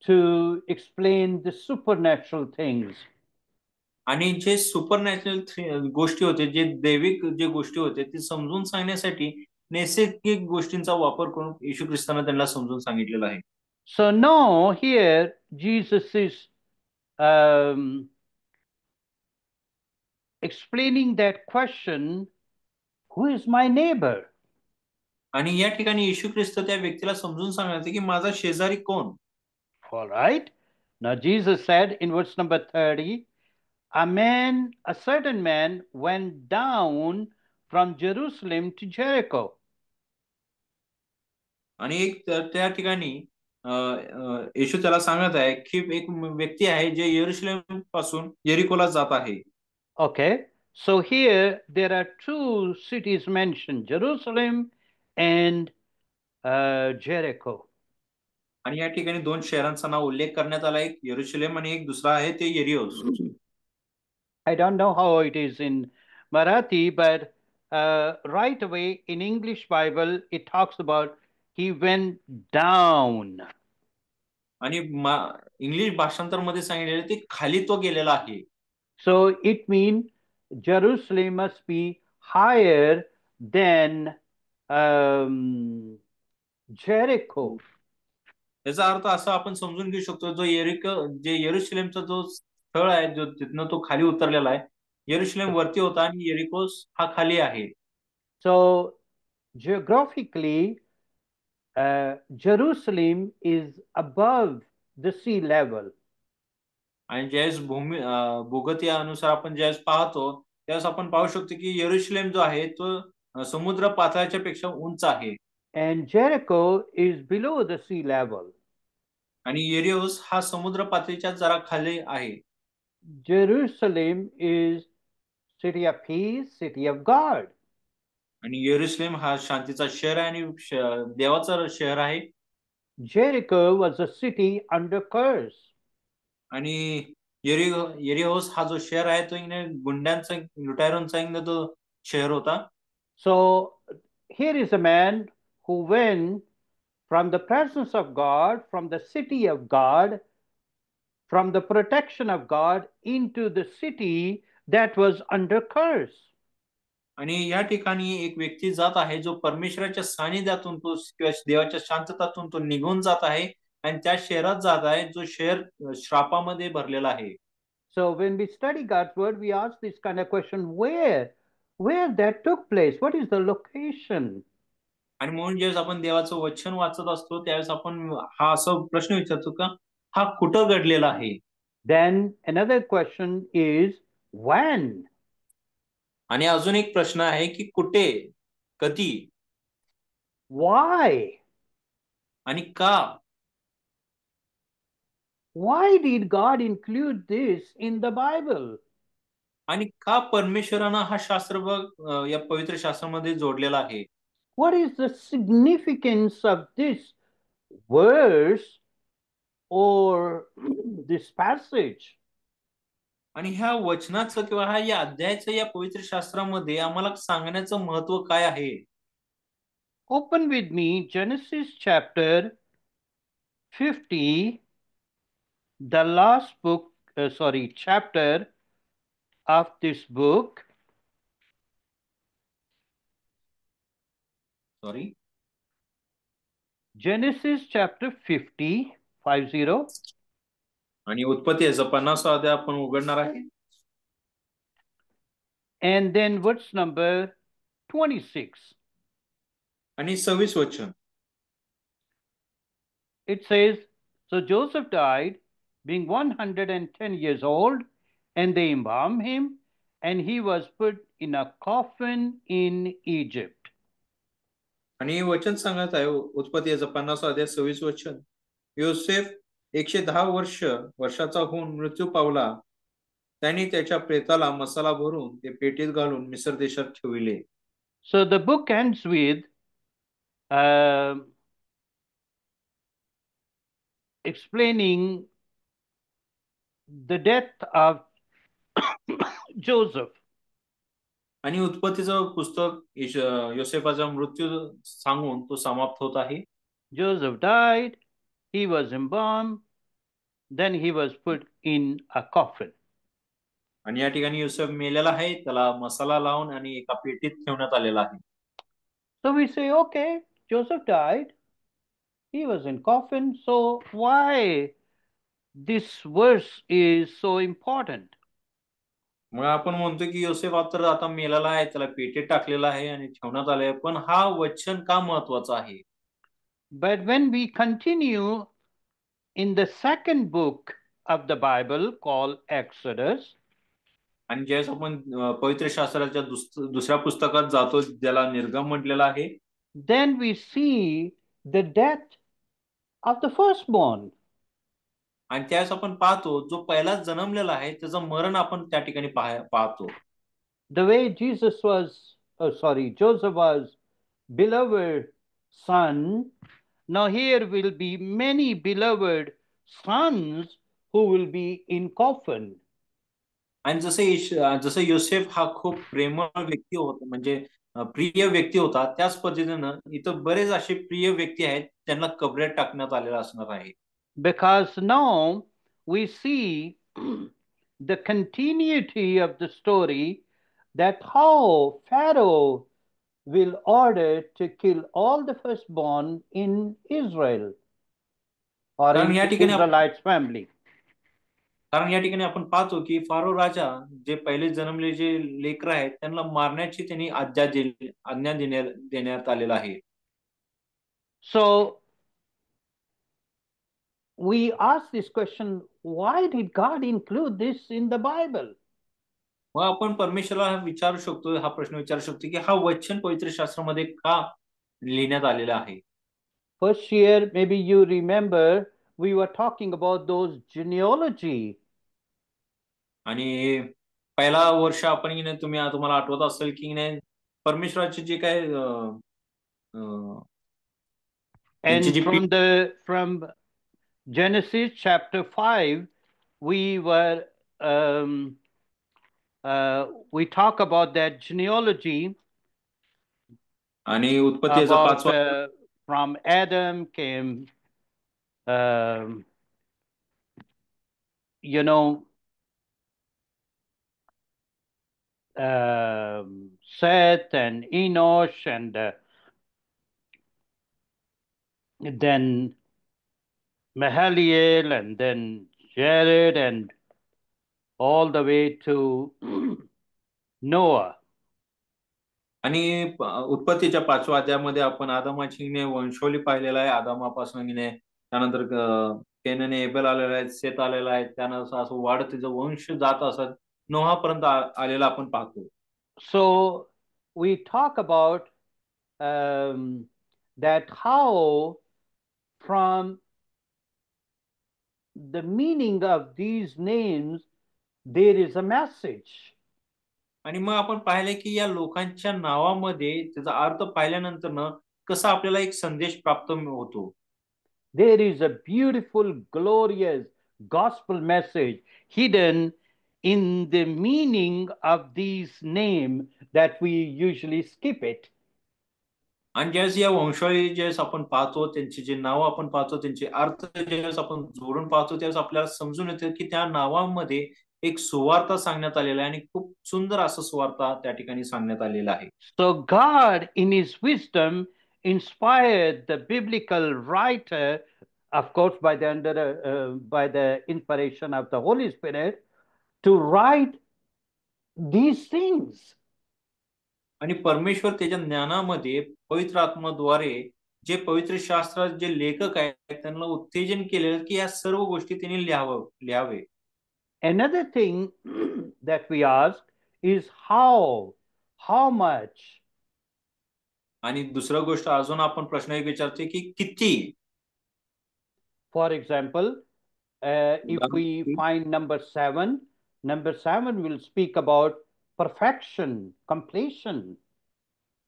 to explain the supernatural things. आणि जे सुपरनॅचरल गोष्टी होते, जे दैविक जे गोष्टी होते, ते समजून सांगण्यासाठी नैसर्गिक गोष्टींचा वापर करून येशू ख्रिस्तानं त्यांना समजून सांगितलेलं आहे. So now here Jesus is explaining that question, who is my neighbor? आणि या ठिकाणी येशू ख्रिस्त त्या व्यक्तीला समजून सांगणार की माझा शेजारी कोण? All right. Now Jesus said in verse number 30, a certain man went down from Jerusalem to Jericho. आणि एक त्या ठिकाणी येशू त्याला सांगत आहे की एक व्यक्ती आहे जे यरुशलेम पासून यरिकोला जात आहे. Okay. So here there are two cities mentioned, Jerusalem and Jericho. आणि या ठिकाणी दोन शहरांचा नाव उल्लेख करण्यात आला, एक यरुशलेम आणि एक दुसरा आहे ते यरिओस. I don't know how it is in Marathi, but right away in English Bible it talks about he went down. आणि इंग्लिश भाषांतर मध्ये सांगितलेलं ते खाली तो गेलेला आहे. So it means Jerusalem must be higher than Jericho. याचा अर्थ असा आपण समजून घेऊ शकतो, जे यरुशलेमचा जो स्थळ आहे, जो तिथनं तो खाली उतरलेला आहे, यरुशलेम वरती होता आणि यरिकोस हा खाली आहे. So geographically, Jerusalem is above the sea level. आणि ज्यावेळेस भूगतीयानुसार आपण ज्यावेळेस पाहतो, त्यावेळेस आपण पाहू शकतो की यरुशलेम जो आहे तो समुद्र पातळीच्या पेक्षा उंच आहे. And Jericho is below the sea level. आणि यरिओस हा समुद्र पातळीच्या जरा खाली आहे. Jerusalem is city of peace, city of God. आणि यरुशलेम हा शांतीचा शहर आहे आणि देवाचा शहर आहे. Jericho was a city under curse. आणि यरिहोस हा जो शहर आहे तो गुंड्यांचा लुटायरांचा तो शहर होता. So here is a man who went from the presence of God, from the city of God, from the protection of God into the city that was under curse. आणि या ठिकाणी एक व्यक्ती जात आहे जो परमेश्वराच्या सानिध्यातून तो किंवा देवाच्या शांततातून तो निघून जात आहे आणि त्या शहरात जात आहे जो शहर श्रापामध्ये भरलेला आहे. So when we study God's word, we ask this kind of question, where that took place? What is the location? आणि म्हणून ज्यावेळेस आपण देवाचं वचन वाचत असतो त्यावेळेस आपण हा असा प्रश्न विचारतो का हा कुठं घडलेला आहे. Then another question is when? आणि अजून एक प्रश्न आहे की कुठे, कधी, why? आणि का. Why did God include this in the Bible? आणि का परमेश्वरानं हा शास्त्र या पवित्र शास्त्रामध्ये जोडलेला आहे? What is the significance of this verse or this passage? आणि ह्या वचनाचं किंवा या अध्यायाचं या पवित्र शास्त्रामध्ये आम्हाला सांगण्याचं महत्व काय आहे? Open with me Genesis chapter 50, the last book, chapter of this book. Sorry. Genesis chapter 50, 50. आणि उत्पत्ती याचा 50वा अध्याय आपण उघडणार आहे. And then verse number 26. आणि 26 वचन. It says, so Joseph died, being 110 years old, and they embalmed him, and he was put in a coffin in Egypt. आणि वचन सांगत आहे उत्पत्ती याचा 50वा अध्याय 26 वचन. योसेफ 110 वर्षाचा होऊन मृत्यू पावला. त्यांनी त्याच्या प्रेताला मसाला भरून ते पेटीत घालून मिस्र देशात ठेविले. So the book ends with explaining the death of Joseph. आणि उत्पत्तीचं पुस्तक योसेफाचा मृत्यू सांगून तो समाप्त होत आहे. Joseph died, he was embalmed, then he was put in a coffin. आणि या ठिकाणी योसेफ मेलेला आहे, त्याला मसाला लावून आणि एका पेटीत ठेवण्यात आलेला आहे. So we say, okay, Joseph died, he was in coffin, so why this verse is so important? मग आपण म्हणतो की योसेफ तर आता मेलेला आहे, त्याला पेटीत टाकलेला आहे आणि ठेवण्यात आले आहे, पण हा वचन का महत्वाचा आहे? But when we continue in the second book of the Bible called Exodus, आणि ज्यावेळेस आपण पवित्र शास्त्राच्या दुसऱ्या पुस्तकात जातो ज्याला निर्गम म्हटलेला आहे, then we see the death of the firstborn. आणि त्यावेळेस आपण पाहतो जो पहिलाच जन्मलेला आहे त्याचं मरण आपण त्या ठिकाणी पाहतो. The way Joseph was beloved son, now here will be many beloved sons who will be in coffin. आणि जसं योसेफ हा खूप प्रेमळ व्यक्ती होता, म्हणजे प्रिय व्यक्ती होता, त्याच पद्धतीनं इथं बरेच असे प्रिय व्यक्ती आहेत त्यांना कबरेत टाकण्यात आलेला असणार आहे. Because now we see the continuity of the story, that how Pharaoh will order to kill all the firstborn in Israel or in the Israelites family. कारण या ठिकाणी आपण पाहतो की फारो राजा जे पहिले जन्मले जे लेकर आहेत त्यांना मारण्याची त्यांनी आज्ञा देण्यात आलेला आहे. So we ask this question, why did God include this in the Bible? मग आपण परमेश्वराला विचारू शकतो, हा प्रश्न विचारू शकतो की हा वचन पवित्र शास्त्रामध्ये का लिहिण्यात आलेला आहे? First year, maybe you remember, we were talking about those genealogy. आणि पहिला वर्ष आपण तुम्हाला आठवत असेल की नाही परमेश्वराचे जे काय And from Genesis chapter 5, we talk about that genealogy. आणि उत्पत्तीचा about 5वा from Adam came, Seth and Enosh, and then Mahaliel, and then Jared, and all the way to Noah. आणि उत्पत्तीच्या 5व्या अध्यायामध्ये आपण आदमाची वंशावली पाहिलेला आहे. आदमापासून त्यानंतर केनने एबेल आलेला आहे, सेत आलेला आहे, त्यानंतर असं वाढत तिचं वंश जात असत नोहापर्यंत आलेला आपण पाहतो. So we talk about that how from the meaning of these names there is a message. आणि मग आपण पाहिलं की या लोकांच्या नावामध्ये त्याचा अर्थ पाहिल्यानंतर ना कसा आपल्याला एक संदेश प्राप्त होतो. There is a beautiful, glorious gospel message hidden in the meaning of these name that we usually skip it. आणि ज्यावेळेस या वंशावळी ज्यावेळेस आपण पाहतो, त्यांची जे नाव आपण पाहतो, त्यांचे अर्थ ज्यावेळेस आपण जोडून पाहतो, त्यावेळेस आपल्याला समजून येतं की त्या नावामध्ये एक सुवार्ता सांगण्यात आलेला आहे आणि खूप सुंदर असं सुवार्ता त्या ठिकाणी सांगण्यात आलेला आहे. So God, in His wisdom, inspired the biblical writer, of course, by the inspiration of the Holy Spirit, to write these things. आणि परमेश्वर त्याच्या ज्ञानामध्ये पवित्र आत्माद्वारे जे पवित्र शास्त्रात जे लेखक आहेत त्यांना उत्तेजन केलेलं की या सर्व गोष्टी त्यांनी लिहावे. Another thing that we ask is how much. आणि दुसरा गोष्ट अजून आपण प्रश्न एक विचारतो की किती. For example, if we find number seven will speak about perfection, completion.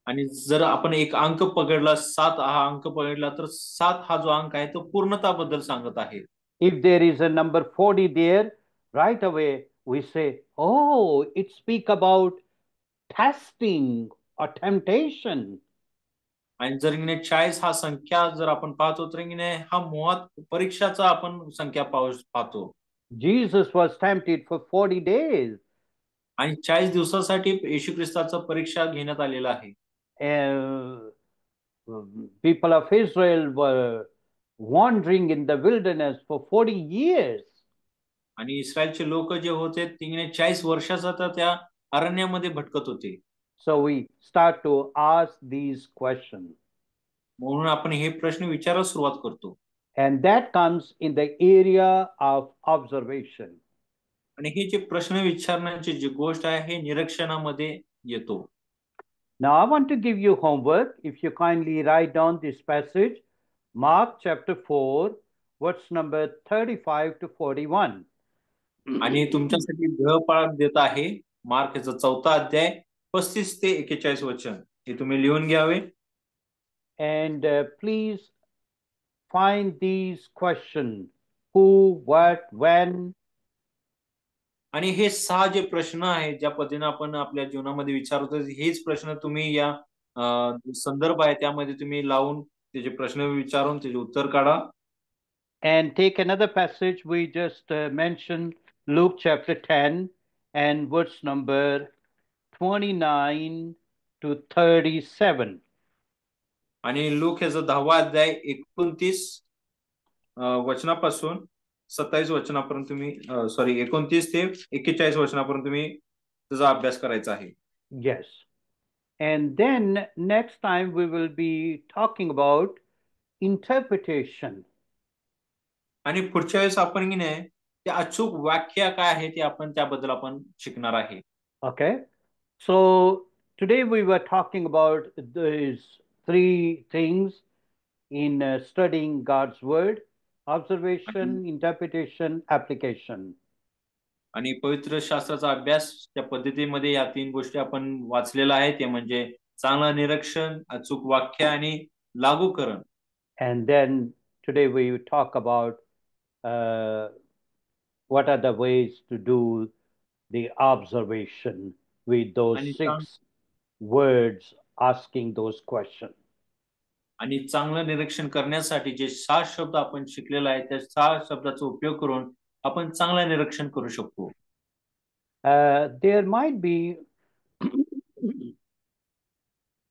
आणि जर आपण एक अंक पकडला 7 हा अंक पकडला तर 7 हा जो अंक आहे तो पूर्णताबद्दल सांगत आहे. If there is a number 40 there, right away we say, oh, it speak about testing or temptation. आणि जर 40 हा संख्या जर आपण पाहतो तर हा मुळात परीक्षाचा आपण संख्या पाहतो. Jesus was tempted for 40 days. आणि 40 दिवसासाठी येशू ख्रिस्ताचा परीक्षा घेण्यात आलेला आहे. People of Israel were wandering in the wilderness for 40 years. आणि इस्रायलचे लोक जे होते ते 40 वर्षाचा तर त्या अरण्यामध्ये भटकत होते. So we start to ask these questions. म्हणून आपण हे प्रश्न विचारायला सुरुवात करतो. And that comes in the area of observation. आणि हे जे प्रश्न विचारण्याची जी गोष्ट आहे हे निरीक्षणामध्ये येतो. Now I want to give you homework. If you kindly write down this passage, Mark chapter 4, verse number 35 to 41. आणि तुमच्यासाठी गृहपाठ देत आहे मार्कचा 4था अध्याय 35 ते 41 वचन हे तुम्ही लिहून घ्यावे. And please find these questions: who, what, when. आणि हे 6 जे प्रश्न आहेत ज्या पद्धतीने आपण आपल्या जीवनामध्ये विचारतो हेच प्रश्न तुम्ही या संदर्भ आहे त्यामध्ये तुम्ही लावून त्याचे प्रश्न विचारून त्याचे उत्तर काढा. And take another passage we just mentioned, Luke chapter 10 and verse number 29 to 37. आणि लूक याचा 10वा अध्याय 29 वचनापासून 27 वचनापर्यंत तुम्ही 29 ते 41 वचनापर्यंत तुम्ही त्याचा अभ्यास करायचा आहे. Yes. And then next time we will be talking about interpretation. आणि पुढच्या वेळेस आपण ते अचूक व्याख्या काय आहे ते आपण त्याबद्दल आपण शिकणार आहे. Okay. So today we were talking about these three things in studying God's word: observation, interpretation, application. आणि पवित्र शास्त्राचा अभ्यास त्या पद्धतीमध्ये या 3 गोष्टी आपण वाचलेला आहे ते म्हणजे चांगलं निरीक्षण, अचूक वाक्य आणि लागूकरण. And then today we talk about what are the ways to do the observation with those 6 words asking those questions. आणि चांगलं निरीक्षण करण्यासाठी जे 6 शब्द आपण शिकलेला आहे त्या 6 शब्दाचा उपयोग करून आपण चांगलं निरीक्षण करू शकतो. There might be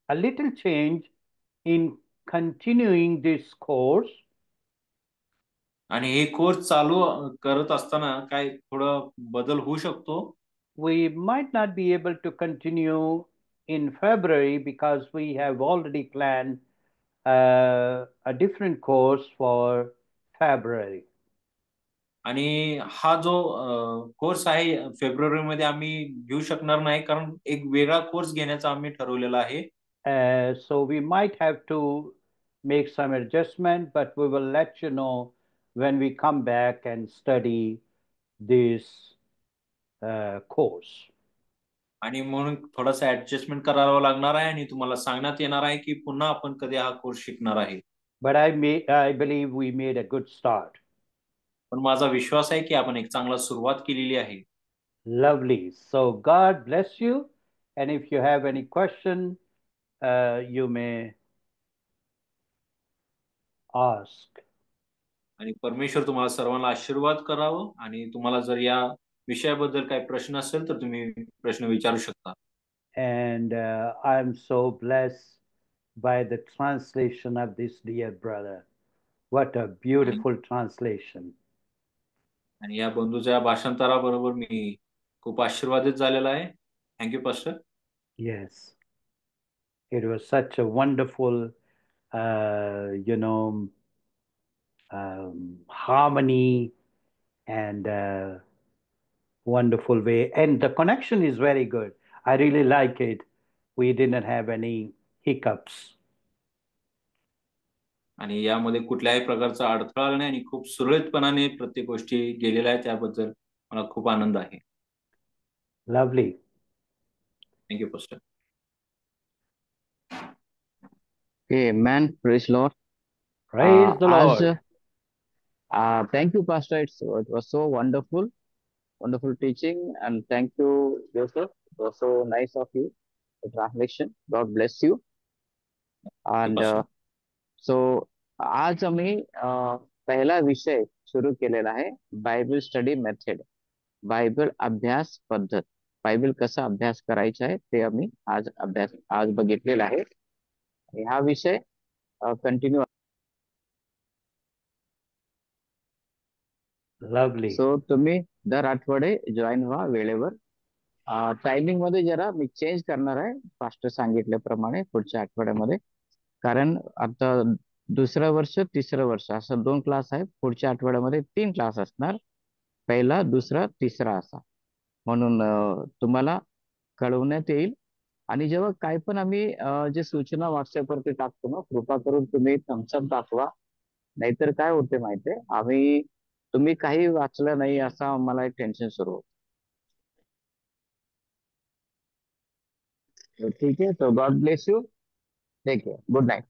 a little change in continuing this course. आणि हे कोर्स चालू करत असताना काय थोडं बदल होऊ शकतो. We might not be able to continue in February because we have already planned a different course for February. आणि हा जो कोर्स आहे फेब्रुवारीमध्ये आम्ही घेऊ शकणार नाही कारण एक वेगळा कोर्स घेण्याचा आम्ही ठरवलेला आहे. So we might have to make some adjustment, but we will let you know when we come back and study this course. आणि म्हणून थोडासा ऍडजस्टमेंट करावं लागणार आहे आणि तुम्हाला सांगण्यात येणार आहे की पुन्हा आपण कधी हा कोर्स शिकणार आहे. But I believe we made a good start. पण माझा विश्वास आहे की आपण एक चांगला सुरुवात केलेली आहे. Lovely. So God bless you. And if you have any question, you may ask. आणि परमेश्वर तुम्हाला सर्वांना आशीर्वाद करावं. आणि तुम्हाला जर या विषयाबद्दल काही प्रश्न असेल तर तुम्ही प्रश्न विचारू शकता. And I'm so blessed by the translation of this dear brother. What a beautiful translation. आणि या बंधूच्या भाषांतराबरोबर मी खूप आशीर्वादित झालेला आहे. Thank you pastor. Yes. It was such a wonderful, harmony and wonderful way. And the connection is very good. I really like it. We didn't have any hiccups. आणि यामध्ये कुठल्याही प्रकारचा अडथळा आला नाही आणि खूप सुरळीतपणाने प्रत्येक गोष्टी गेलेल्या आहेत. त्याबद्दल मला खूप आनंद आहे. Lovely. Thank you pastor. Amen. Praise Lord. Praise the As Lord. thank you, Pastor. It was so wonderful, wonderful teaching, and thank you, Joseph. It was so nice of you. The translation. God bless you. And so आज आम्ही पहिला विषय सुरू केलेला आहे, Bible study method, Bible अभ्यास पद्धत. Bible कसा अभ्यास करायचा आहे ते आम्ही आज बघितलेला आहे. हा विषय कंटिन्यू. Lovely. सो तुम्ही दर आठवडे जॉईन व्हा वेळेवर. टायमिंग मध्ये जरा मी चेंज करणार आहे फास्ट सांगितल्याप्रमाणे पुढच्या आठवड्यामध्ये. कारण आता दुसरं वर्ष तिसरं वर्ष असं 2 क्लास आहे. पुढच्या आठवड्यामध्ये 3 क्लास असणार, पहिला दुसरा तिसरा असा. म्हणून तुम्हाला कळवण्यात येईल. आणि जेव्हा काय पण आम्ही जे सूचना व्हॉट्सअपवरती टाकतो ना, कृपा करून तुम्ही थम्सअप दाखवा. नाहीतर काय होते माहितीये, तुम्ही काही वाचलं नाही असं आम्हाला एक टेन्शन सुरू होतं. ठीक आहे. So God bless you. Take care. Good night.